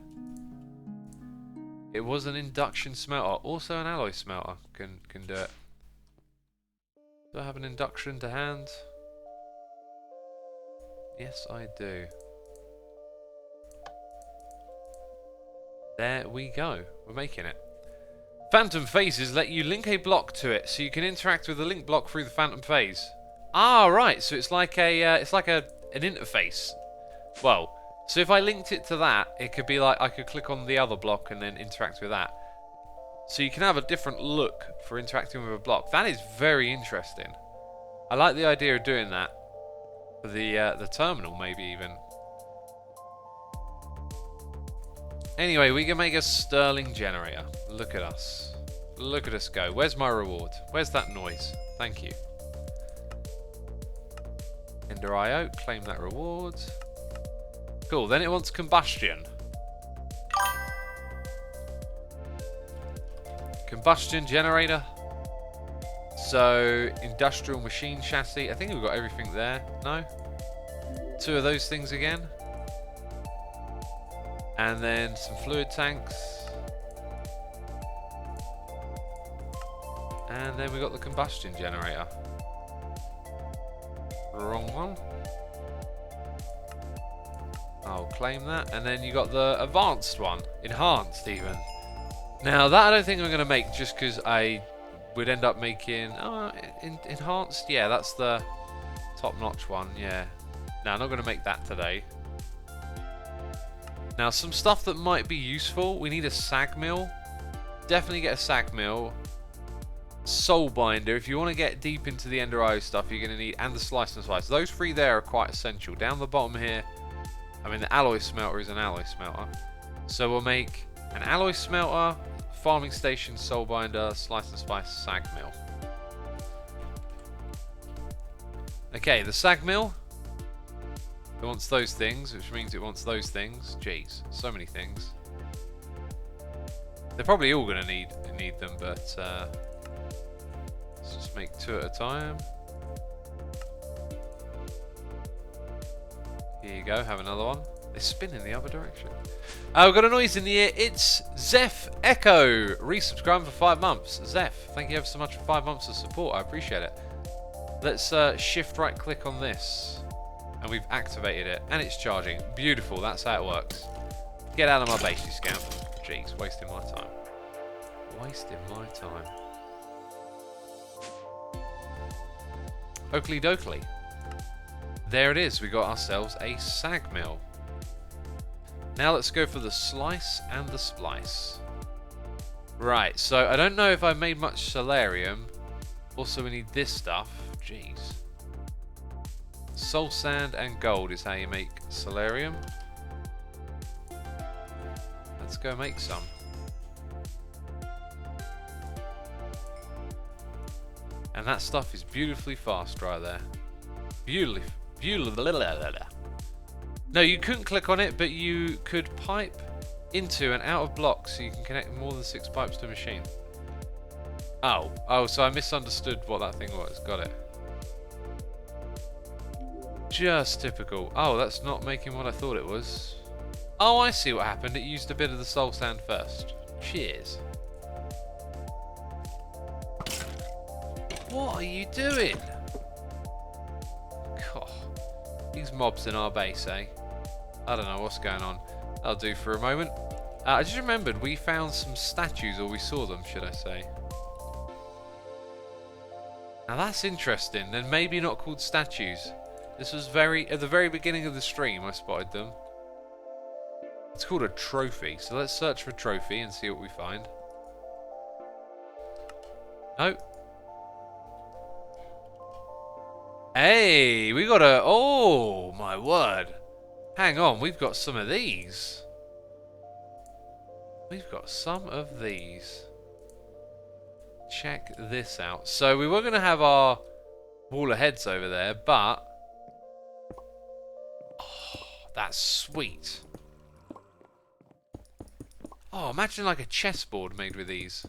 It was an induction smelter. Also an alloy smelter can do it. Do I have an induction to hand? Yes, I do. There we go. We're making it. Phantom phases let you link a block to it, so you can interact with the link block through the phantom phase. Ah, right. So it's like an interface. Well, so if I linked it to that, it could be like I could click on the other block and then interact with that. So you can have a different look for interacting with a block. That is very interesting. I like the idea of doing that for the terminal, maybe even. Anyway, we can make a sterling generator. Look at us. Look at us go. Where's my reward? Where's that noise? Thank you. Ender IO, claim that reward. Cool, then it wants combustion. Combustion generator. So, industrial machine chassis. I think we've got everything there. No? 2 of those things again. And then some fluid tanks. And then we got the combustion generator. Wrong one. I'll claim that. And then you got the advanced one. Enhanced even. Now that I don't think I'm going to make just because I would end up making... enhanced? Yeah, that's the top-notch one, yeah. No, I'm not going to make that today. Now, some stuff that might be useful. We need a sag mill. Definitely get a sag mill. Soul binder. If you want to get deep into the Ender IO stuff, you're going to need... And the slice and slice. Those 3 there are quite essential. Down the bottom here, I mean, the alloy smelter is an alloy smelter. So we'll make an alloy smelter, farming station, soul binder, slice and slice, sag mill. Okay, the sag mill. It wants those things, which means it wants those things. Jeez, so many things. They're probably all going to need them, but let's just make 2 at a time. Here you go, have another one. They spin in the other direction. We've got a noise in the ear. It's Zeph Echo, resubscribing for 5 months. Zeph, thank you ever so much for 5 months of support. I appreciate it. Let's shift right click on this. And we've activated it. And it's charging. Beautiful, that's how it works. Get out of my base, you scamp. Jeez, wasting my time. Wasting my time. Oakley dokley. There it is, we got ourselves a sag mill. Now let's go for the slice and the splice. Right, so I don't know if I made much solarium. Also we need this stuff. Jeez. Soul sand and gold is how you make solarium. Let's go make some. And that stuff is beautifully fast right there. Beautifully. No, you couldn't click on it, but you could pipe into and out of blocks, so you can connect more than 6 pipes to a machine. Oh, so I misunderstood what that thing was. Got it. Just typical. Oh, that's not making what I thought it was. Oh, I see what happened. It used a bit of the soul sand first. Cheers. What are you doing? God. These mobs in our base, eh? I don't know what's going on. That'll do for a moment. I just remembered we found some statues, or we saw them, should I say. Now that's interesting. They're maybe not called statues. This was at the very beginning of the stream I spotted them. It's called a trophy. So let's search for trophy and see what we find. Nope. Hey, we got a... Oh, my word. Hang on, we've got some of these. We've got some of these. Check this out. So we were going to have our wall of heads over there, but... Oh, that's sweet. Oh, imagine like a chessboard made with these.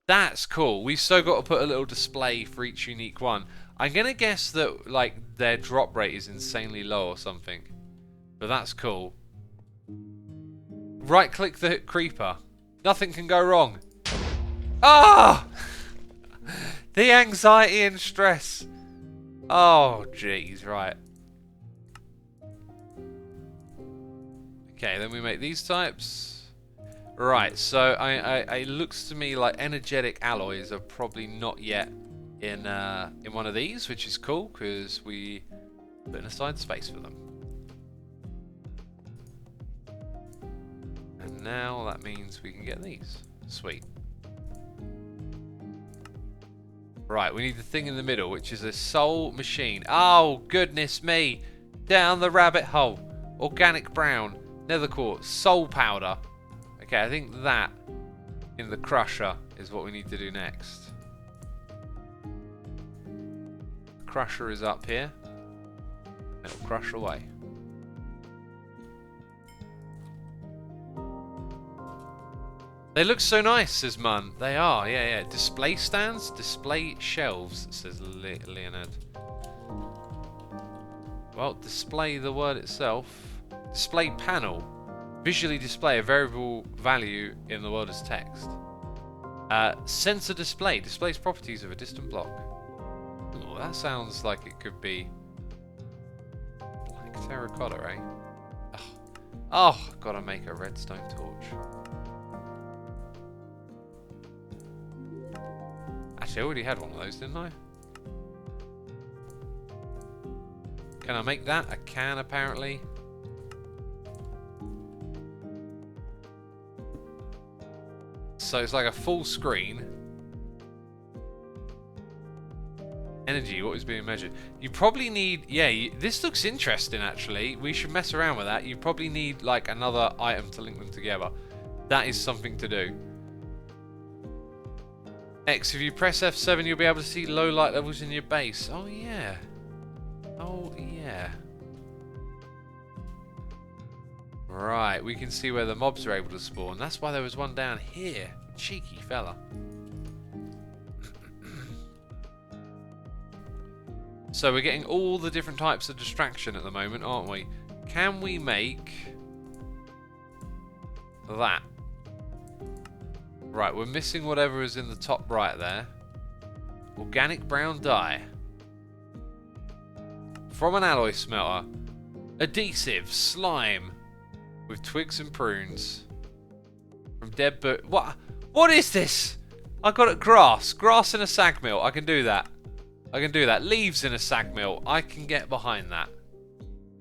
That's cool. We've still got to put a little display for each unique one. I'm going to guess that like their drop rate is insanely low or something. But that's cool. Right click the creeper. Nothing can go wrong. Ah! The anxiety and stress. Oh, jeez, right. Okay, then we make these types. Right, so it looks to me like energetic alloys are probably not yet in one of these, which is cool because we put aside space for them. now that means we can get these. Sweet. Right, we need the thing in the middle, which is a soul machine. Oh, goodness me. Down the rabbit hole. Organic brown. Nether quartz. Soul powder. Okay, I think that in the crusher is what we need to do next. The crusher is up here. It'll crush away. They look so nice, says Mun. They are, yeah. Display stands, display shelves, says Leonard. Well, display the word itself. Display panel. Visually display a variable value in the word as text. Sensor display. Displays properties of a distant block. Oh, that sounds like it could be black terracotta, eh? Oh, gotta make a redstone torch. Actually, I already had one of those, didn't I? Can I make that? I can, apparently. So it's like a full screen. Energy, what is being measured? You probably need... Yeah, this looks interesting, actually. We should mess around with that. You probably need, like, another item to link them together. That is something to do. X, if you press F7, you'll be able to see low light levels in your base. Oh, yeah. Oh, yeah. Right, we can see where the mobs are able to spawn. That's why there was one down here. Cheeky fella. So we're getting all the different types of distraction at the moment, aren't we? Can we make that? Right, we're missing whatever is in the top right there. Organic brown dye. From an alloy smelter. Adhesive, slime. With twigs and prunes. From dead bird. What is this? I got it. Grass. Grass in a sag mill. I can do that. I can do that. Leaves in a sag mill. I can get behind that.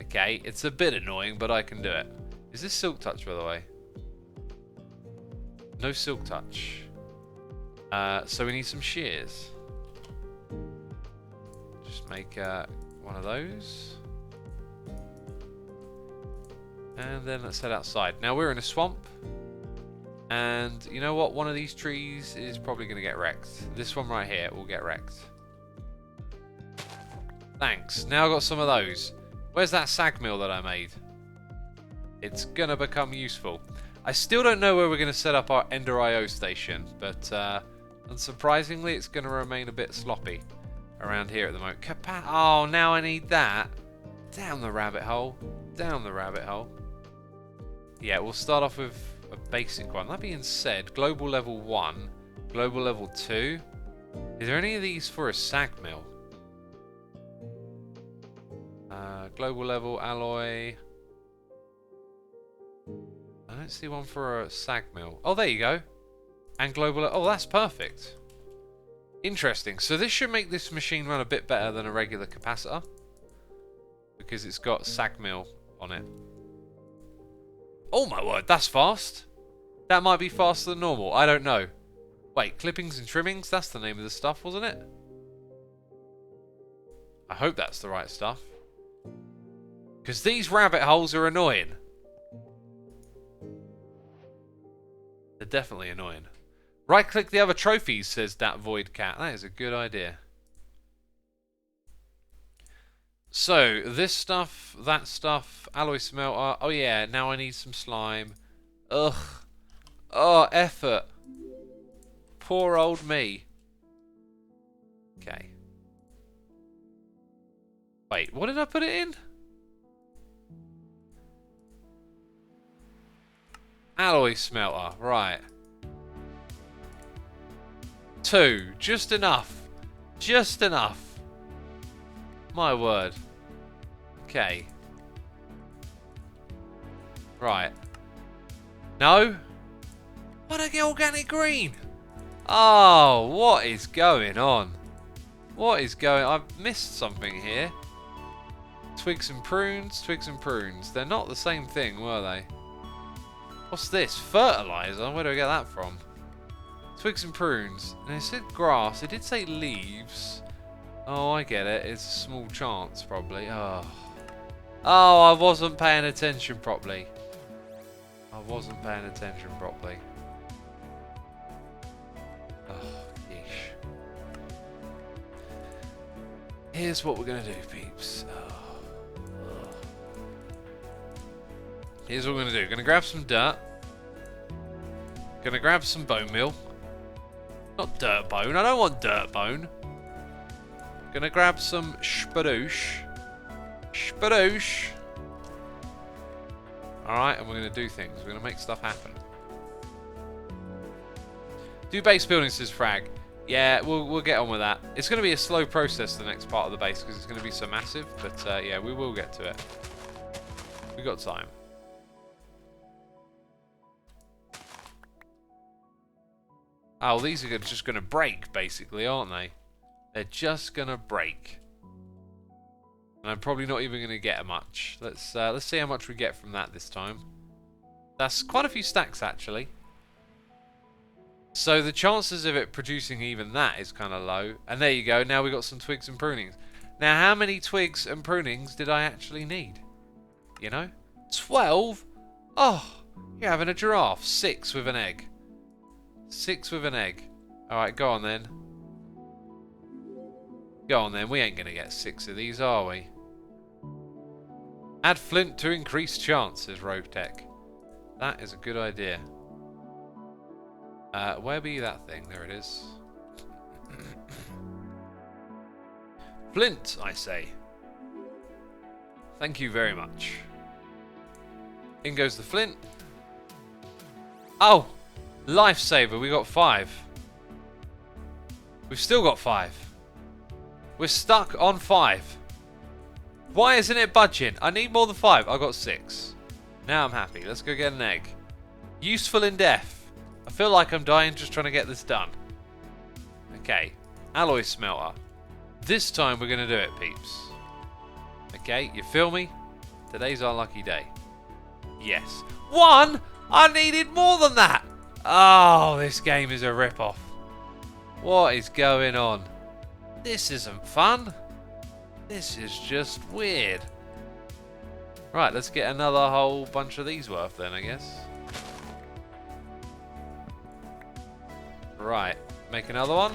Okay, it's a bit annoying, but I can do it. Is this silk touch, by the way? No silk touch. So we need some shears. Just make one of those. And then let's head outside. Now we're in a swamp. And you know what? One of these trees is probably going to get wrecked. This one right here will get wrecked. Thanks. Now I've got some of those. Where's that sag mill that I made? It's going to become useful. I still don't know where we're going to set up our Ender IO station. But unsurprisingly, it's going to remain a bit sloppy around here at the moment. Oh, now I need that. Down the rabbit hole. Down the rabbit hole. Yeah, we'll start off with a basic one. That being said, global level 1, global level 2. Is there any of these for a sag mill? Global level alloy. I don't see one for a sag mill. Oh, there you go. And global. Oh, that's perfect. Interesting. So this should make this machine run a bit better than a regular capacitor. Because it's got sag mill on it. Oh my word, that's fast. That might be faster than normal. I don't know. Wait, clippings and trimmings? That's the name of the stuff, wasn't it? I hope that's the right stuff. Because these rabbit holes are annoying. They're definitely annoying. Right-click the other trophies, says that void cat. That is a good idea. So, this stuff, that stuff, alloy smelter. Oh yeah, now I need some slime. Ugh. Oh, effort. Poor old me. Okay. Wait, what did I put it in? Alloy smelter, right. 2, just enough. Just enough. My word. Okay. Right. No? Why'd I get organic green? Oh, what is going on? What is going on? I've missed something here. Twigs and prunes, twigs and prunes. They're not the same thing, were they? What's this? Fertilizer? Where do I get that from? Twigs and prunes. And it said grass. It did say leaves. Oh, I get it. It's a small chance, probably. Oh. Oh, I wasn't paying attention properly. I wasn't paying attention properly. Oh, yeesh. Here's what we're going to do, peeps. Oh. Here's what we're going to do. Going to grab some dirt. Going to grab some bone meal. Not dirt bone. I don't want dirt bone. Gonna grab some spadoosh. Spadoosh. Alright, and we're gonna do things. We're gonna make stuff happen. Do base building, says Frag. Yeah, we'll get on with that. It's gonna be a slow process, the next part of the base, because it's gonna be so massive. But yeah, we will get to it. We got time. Oh, these are just going to break, basically, aren't they? They're just going to break. And I'm probably not even going to get much. Let's see how much we get from that this time. That's quite a few stacks, actually. So the chances of it producing even that is kind of low. And there you go. Now we've got some twigs and prunings. Now, how many twigs and prunings did I actually need? You know? 12? Oh, you're having a giraffe. 6 with an egg. 6 with an egg. Alright, go on then. Go on then. We ain't going to get 6 of these, are we? Add flint to increase chance, says Robotech. That is a good idea. Where be that thing? There it is. Flint, I say. Thank you very much. In goes the flint. Oh! Lifesaver, we got 5. We've still got 5. We're stuck on 5. Why isn't it budging? I need more than 5. I got 6. Now I'm happy. Let's go get an egg. Useful in death. I feel like I'm dying just trying to get this done. Okay. Alloy smelter. This time we're going to do it, peeps. Okay, you feel me? Today's our lucky day. Yes. 1! I needed more than that! Oh, this game is a rip-off. What is going on? This isn't fun. This is just weird. Right, let's get another whole bunch of these worth then, I guess. Right, make another one.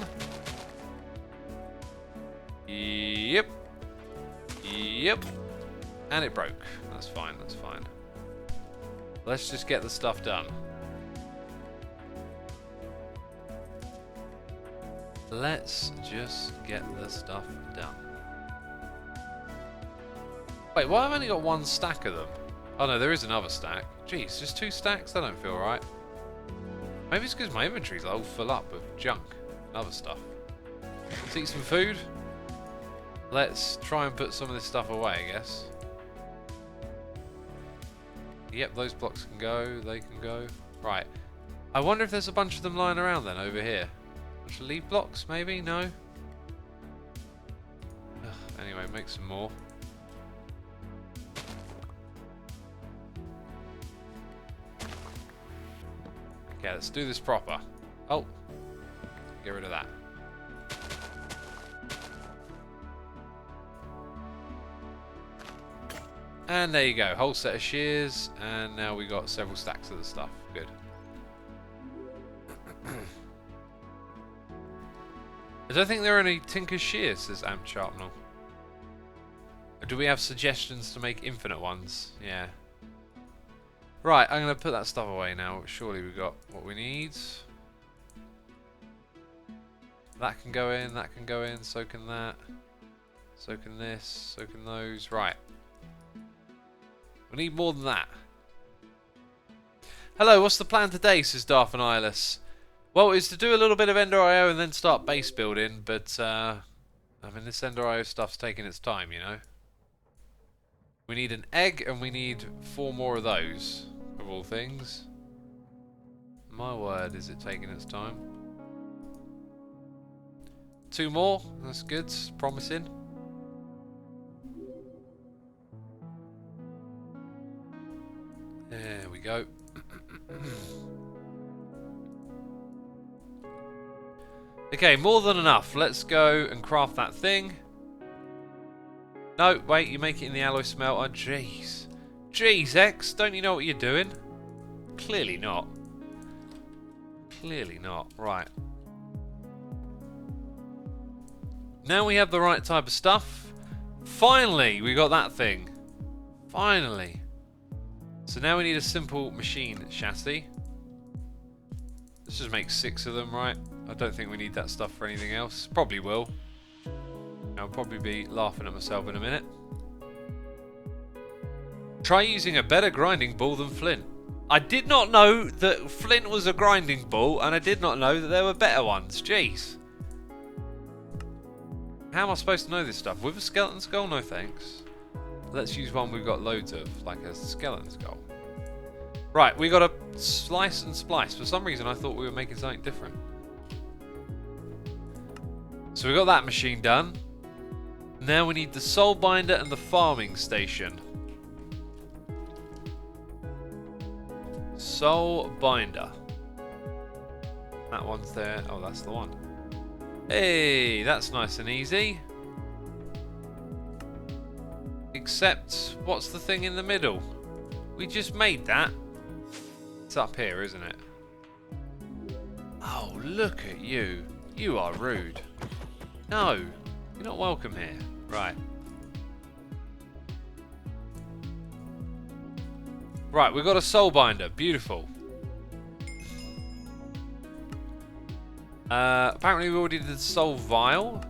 Yep. Yep. And it broke. That's fine, that's fine. Let's just get the stuff done. Let's just get the stuff done. Wait, why have I only got 1 stack of them? Oh no, there is another stack. Jeez, just 2 stacks? That don't feel right. Maybe it's because my inventory's all full up with junk and other stuff. Let's eat some food. Let's try and put some of this stuff away, I guess. Yep, those blocks can go. They can go. Right. I wonder if there's a bunch of them lying around then over here. Bunch of leaf blocks, maybe? No? Ugh, anyway, make some more. Okay, let's do this proper. Oh. Get rid of that. And there you go. Whole set of shears. And now we got several stacks of the stuff. Good. I don't think there are any Tinker's shears, says Amp Sharpnel. Or do we have suggestions to make infinite ones? Yeah. Right, I'm going to put that stuff away now. Surely we've got what we need. That can go in, that can go in, so can that. So can this, so can those. Right. We need more than that. Hello, what's the plan today, says Darth and Eyeless. Well, it's to do a little bit of Ender IO and then start base building, but I mean, this Ender IO stuff's taking its time, you know. We need an egg and we need 4 more of those, of all things. My word, is it taking its time. 2 more, that's good, promising. There we go. Okay, more than enough. Let's go and craft that thing. No, wait, you make it in the alloy smelter. Jeez. Jeez, X, don't you know what you're doing? Clearly not. Clearly not. Right. Now we have the right type of stuff. Finally, we got that thing. Finally. So now we need a simple machine chassis. Let's just make 6 of them, right? I don't think we need that stuff for anything else. Probably will. I'll probably be laughing at myself in a minute. Try using a better grinding ball than flint. I did not know that flint was a grinding ball, and I did not know that there were better ones. Jeez. How am I supposed to know this stuff? With a skeleton skull? No thanks. Let's use one we've got loads of, like a skeleton skull. Right, we got to slice and splice. For some reason I thought we were making something different. So we got that machine done. Now we need the soul binder and the farming station. Soul binder. That one's there. Oh, that's the one. Hey, that's nice and easy. Except, what's the thing in the middle? We just made that. It's up here, isn't it? Oh, look at you. You are rude. No, you're not welcome here. Right. Right, we've got a soul binder. Beautiful. Apparently we already did the soul vial.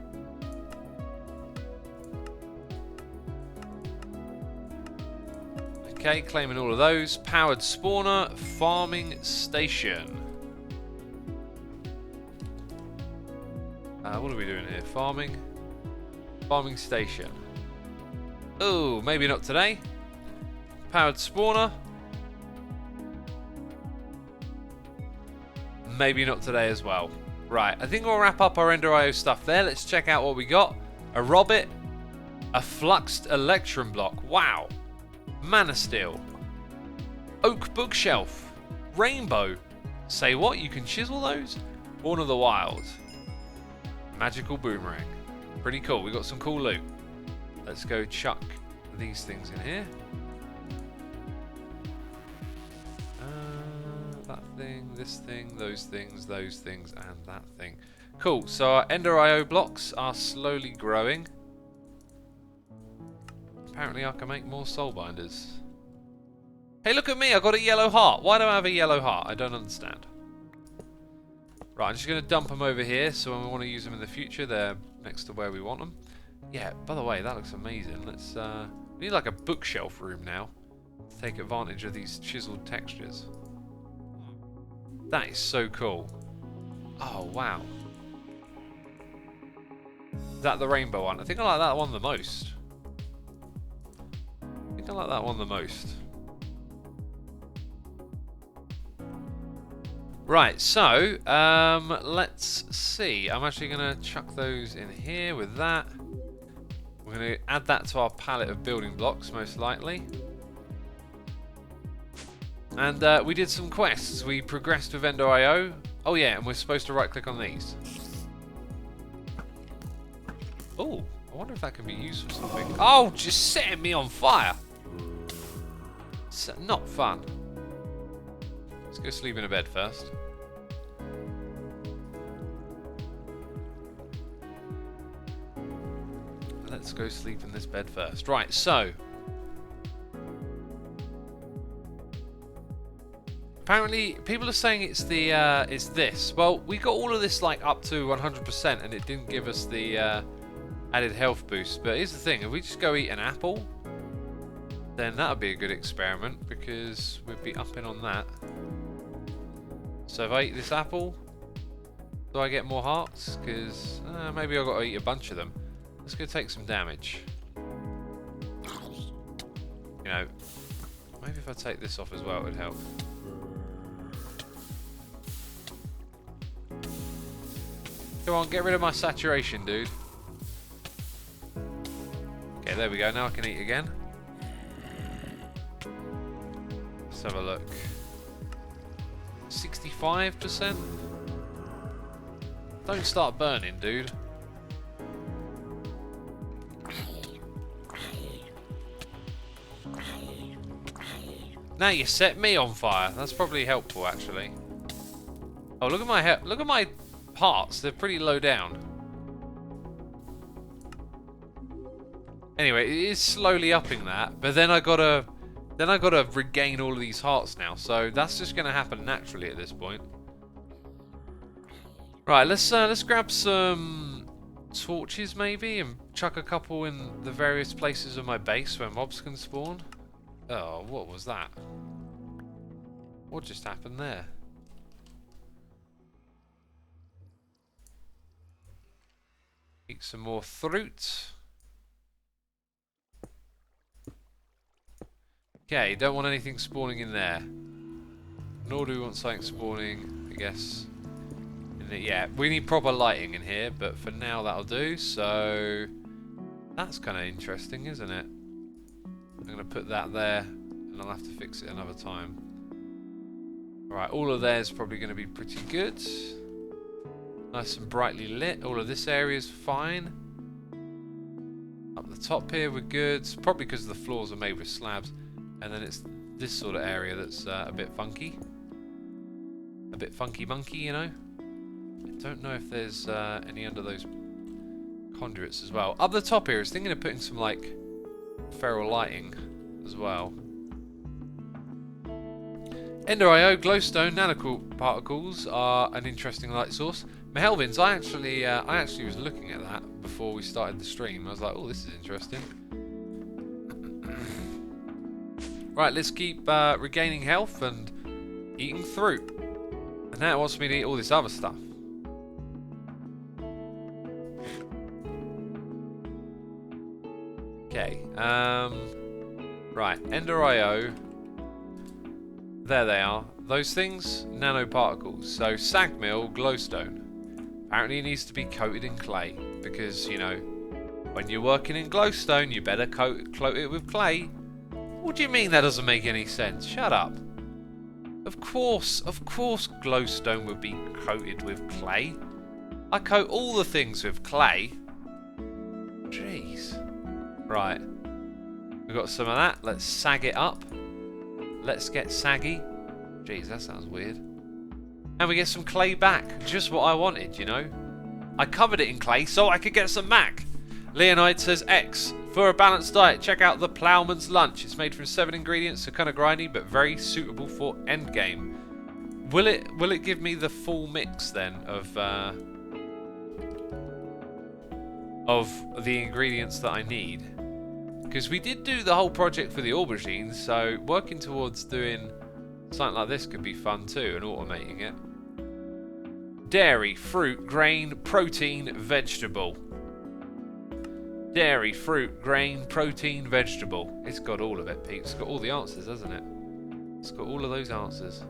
Okay, claiming all of those. Powered spawner, farming station. What are we doing here? Farming station. Oh, maybe not today. Powered spawner. Maybe not today as well. Right, I think we'll wrap up our Ender.io stuff there. Let's check out what we got. A Robit. A Fluxed Electrum Block. Wow. Mana Steel. Oak Bookshelf. Rainbow. Say what? You can chisel those? Born of the Wild. Magical Boomerang. Pretty cool. We got some cool loot. Let's go chuck these things in here. That thing, this thing, those things, and that thing. Cool. So our Ender.io blocks are slowly growing. Apparently I can make more soul binders. Hey, look at me. I got a yellow heart. Why do I have a yellow heart? I don't understand. Right, I'm just going to dump them over here, so when we want to use them in the future, they're next to where we want them. Yeah, by the way, that looks amazing. Let's, we need like a bookshelf room now to take advantage of these chiseled textures. That is so cool. Oh, wow. Is that the rainbow one? I think I like that one the most. I think I like that one the most. Right, so let's see. I'm actually going to chuck those in here with that. We're going to add that to our palette of building blocks, most likely. And we did some quests. We progressed with Ender.io. Oh yeah, and we're supposed to right-click on these. Oh, I wonder if that can be used for something. Oh, just setting me on fire. Not fun. Let's go sleep in a bed first. Let's go sleep in this bed first. Right, so apparently people are saying it's the it's this. Well, we got all of this like up to 100% and it didn't give us the added health boost. But here's the thing, if we just go eat an apple, then that would be a good experiment because we'd be upping on that. So if I eat this apple, do I get more hearts? Because maybe I've got to eat a bunch of them. Let's go take some damage. You know, maybe if I take this off as well, it would help. Come on, get rid of my saturation, dude. Okay, there we go. Now I can eat again. Let's have a look. 65%. Don't start burning, dude. Now you set me on fire. That's probably helpful, actually. Oh, look at my parts. They're pretty low down. Anyway, it is slowly upping that, but then I gotta regain all of these hearts now. So that's just gonna happen naturally at this point. Right, let's grab some torches maybe and chuck a couple in the various places of my base where mobs can spawn. Oh, what was that? What just happened there? Eat some more fruit. Okay, don't want anything spawning in there. Nor do we want something spawning, I guess. Yeah, we need proper lighting in here, but for now that'll do. So that's kind of interesting, isn't it? I'm going to put that there, and I'll have to fix it another time. Alright, all of there is probably going to be pretty good. Nice and brightly lit. All of this area is fine. Up the top here we're good. It's probably because the floors are made with slabs. And then it's this sort of area that's a bit funky. A bit funky monkey, you know. I don't know if there's any under those conduits as well. Up the top here, I was thinking of putting some like feral lighting as well. Ender IO glowstone nanoparticles are an interesting light source. Mahelvins, I actually was looking at that before we started the stream. I was like, oh, this is interesting. Right, let's keep regaining health and eating fruit. And now it wants me to eat all this other stuff. Okay, right, Ender IO. There they are. Those things, nanoparticles. So, sag mill, glowstone. Apparently it needs to be coated in clay. Because, you know, when you're working in glowstone, you better coat it with clay. What do you mean that doesn't make any sense? Shut up. Of course glowstone would be coated with clay. I coat all the things with clay. Jeez. Right. We've got some of that. Let's sag it up. Let's get saggy. Jeez, that sounds weird. And we get some clay back. Just what I wanted, you know. I covered it in clay so I could get some mac. Leonide says X. For a balanced diet, check out the Ploughman's Lunch. It's made from 7 ingredients, so kind of grindy, but very suitable for endgame. Will it give me the full mix then of the ingredients that I need? Because we did do the whole project for the aubergines, so working towards doing something like this could be fun too, and automating it. Dairy, fruit, grain, protein, vegetable. Dairy, fruit, grain, protein, vegetable. It's got all of it, Pete. It's got all the answers, hasn't it? It's got all of those answers.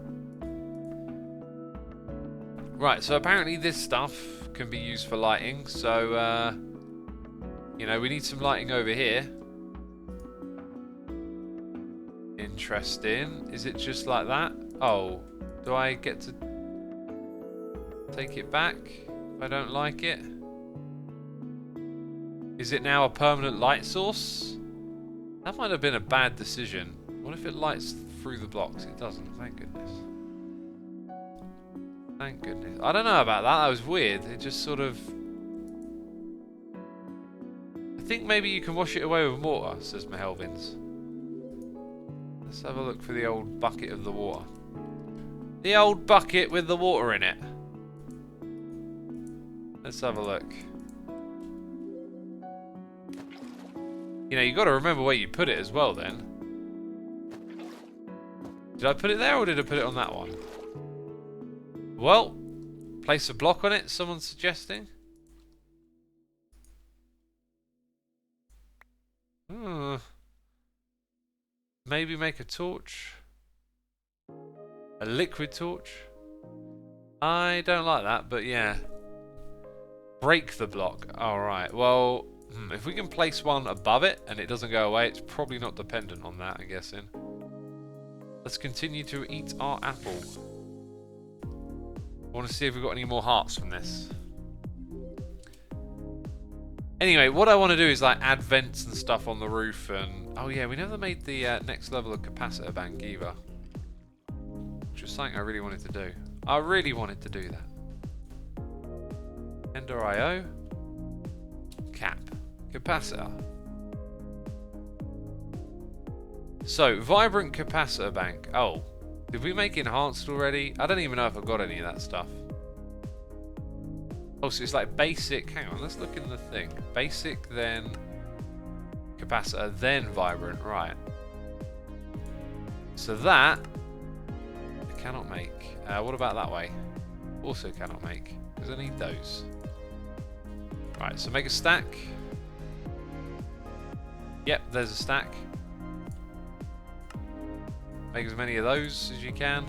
Right, so apparently this stuff can be used for lighting. So, you know, we need some lighting over here. Interesting. Is it just like that? Oh, do I get to take it back if I don't like it? Is it now a permanent light source? That might have been a bad decision. What if it lights through the blocks? It doesn't. Thank goodness. Thank goodness. I don't know about that. That was weird. It just sort of... I think maybe you can wash it away with water, says Mahelvins. Let's have a look for the old bucket of the water. The old bucket with the water in it. Let's have a look. You know, you got to remember where you put it as well then. Did I put it there or did I put it on that one? Well, place a block on it, someone's suggesting. Maybe make a torch. A liquid torch. I don't like that, but yeah. Break the block. Alright, well... if we can place one above it and it doesn't go away, it's probably not dependent on that, I'm guessing. Let's continue to eat our apple. I want to see if we've got any more hearts from this. Anyway, what I want to do is like add vents and stuff on the roof, and oh yeah, we never made the next level of capacitor bank either, which was something I really wanted to do. I really wanted to do that. Ender IO, cap, capacitor. So vibrant capacitor bank. Oh, did we make enhanced already? I don't even know if I've got any of that stuff. Oh, so it's like basic. Hang on, let's look in the thing. Basic, then capacitor, then vibrant. Right. So that I cannot make. What about that way? Also cannot make, because I need those. Right, so make a stack. Yep, there's a stack. Make as many of those as you can.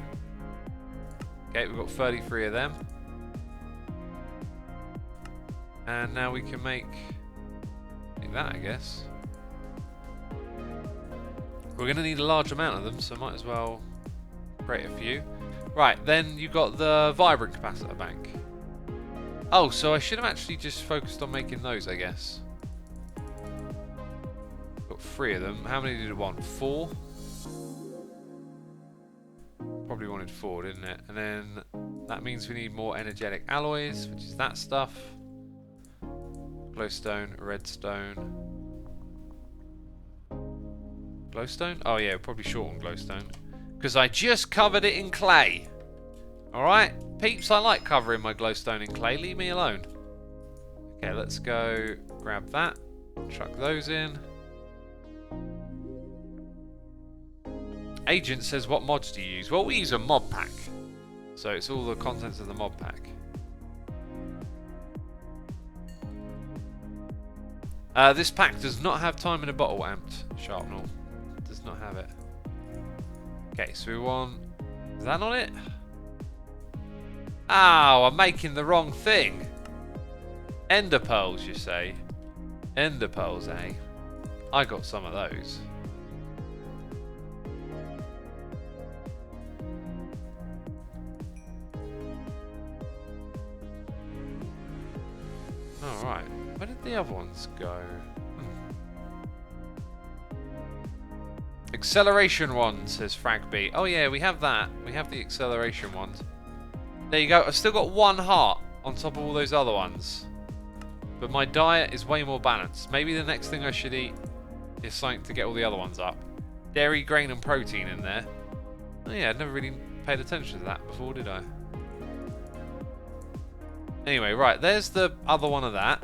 Okay, we've got 33 of them. And now we can make that, I guess. We're going to need a large amount of them, so might as well create a few. Right, then you've got the vibrant capacitor bank. Oh, so I should have actually just focused on making those, I guess. Got 3 of them. How many did it want? 4? Probably wanted 4, didn't it? And then that means we need more energetic alloys, which is that stuff. Glowstone, redstone. Glowstone? Oh yeah, probably short on glowstone. Because I just covered it in clay. Alright? Peeps, I like covering my glowstone in clay. Leave me alone. Okay, let's go grab that. Chuck those in. Agent says, what mods do you use? Well, we use a mod pack. So it's all the contents of the mod pack. This pack does not have time in a bottle amped. Sharpnel. Does not have it. Okay, so we want... Is that not it? Oh, I'm making the wrong thing. Ender pearls, you say? Ender pearls, eh? I got some of those. Alright. Where did the other ones go? Acceleration one, says Fragby. Oh yeah, we have that. We have the acceleration ones. There you go. I've still got 1 heart on top of all those other ones. But my diet is way more balanced. Maybe the next thing I should eat is something to get all the other ones up. Dairy, grain and protein in there. Oh yeah, I'd never really paid attention to that before, did I? Anyway, right, there's the other one of that.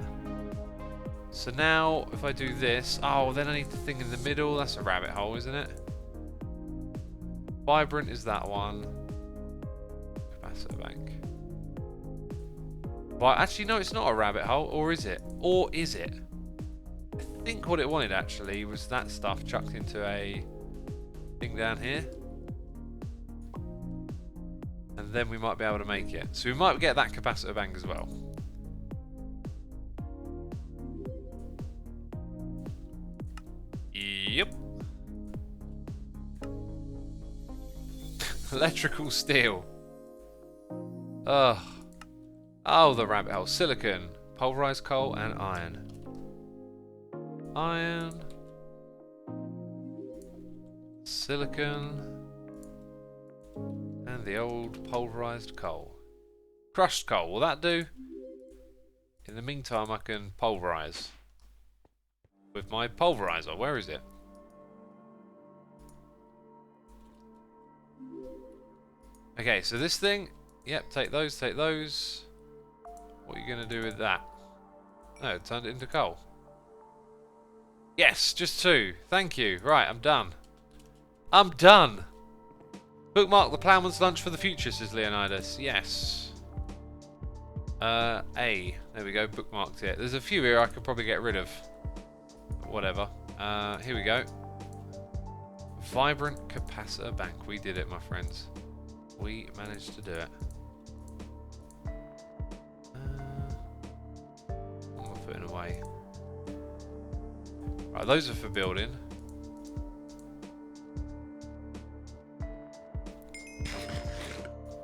So now, if I do this... Oh, then I need the thing in the middle. That's a rabbit hole, isn't it? Vibrant is that one. Capacitor bank. Well, actually, no, it's not a rabbit hole. Or is it? Or is it? I think what it wanted, actually, was that stuff chucked into a thing down here. And then we might be able to make it. So we might get that capacitor bank as well. Yep. Electrical steel. Ugh. Oh, the rabbit hole. Silicon, pulverized coal, and iron. Iron. Silicon. And the old pulverized coal. Crushed coal. Will that do? In the meantime, I can pulverize. With my pulverizer. Where is it? Okay, so this thing, yep, take those, take those. What are you going to do with that? No, it turned it into coal. Yes, just 2. Thank you. Right, I'm done. I'm done. Bookmark the ploughman's lunch for the future, says Leonidas. Yes. A. There we go, bookmarked it. There's a few here I could probably get rid of. Whatever. Here we go. Vibrant capacitor bank. We did it, my friends. We managed to do it. I'm not putting away. Right, those are for building.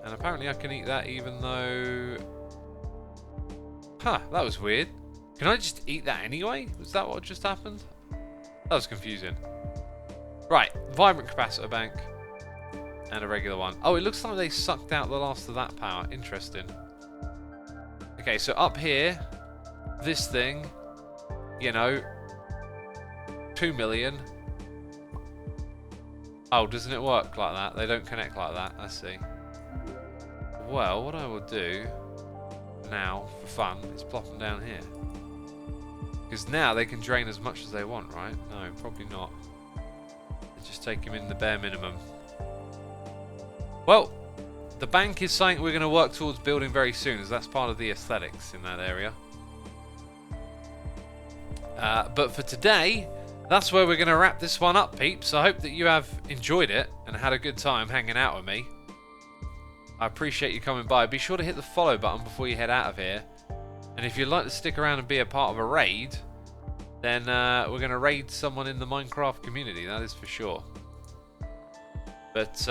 And apparently I can eat that even though... Huh, that was weird. Can I just eat that anyway? Was that what just happened? That was confusing. Right, vibrant capacitor bank. And a regular one. Oh, it looks like they sucked out the last of that power. Interesting. Okay, so up here, this thing, you know, 2 million. Oh, doesn't it work like that? They don't connect like that. I see. Well, what I will do now, for fun, is plop them down here. Because now they can drain as much as they want, right? No, probably not. Just take them in the bare minimum. Well, the bank is something we're going to work towards building very soon, as that's part of the aesthetics in that area. But for today, that's where we're going to wrap this one up, peeps. I hope that you have enjoyed it and had a good time hanging out with me. I appreciate you coming by. Be sure to hit the follow button before you head out of here. And if you'd like to stick around and be a part of a raid, then we're going to raid someone in the Minecraft community, that is for sure. But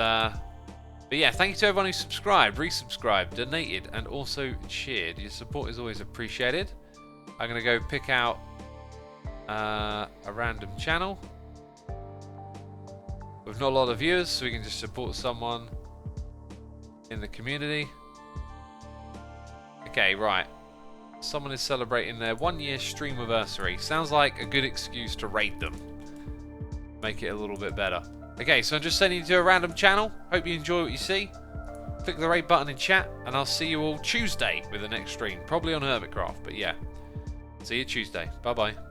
yeah, thank you to everyone who subscribed, resubscribed, donated, and also cheered. Your support is always appreciated. I'm going to go pick out a random channel with not a lot of viewers, so we can just support someone in the community. Okay, right. Someone is celebrating their 1-year stream anniversary. Sounds like a good excuse to raid them. Make it a little bit better. Okay, so I'm just sending you to a random channel. Hope you enjoy what you see. Click the raid button in chat, and I'll see you all Tuesday with the next stream. Probably on Hermitcraft, but yeah. See you Tuesday. Bye-bye.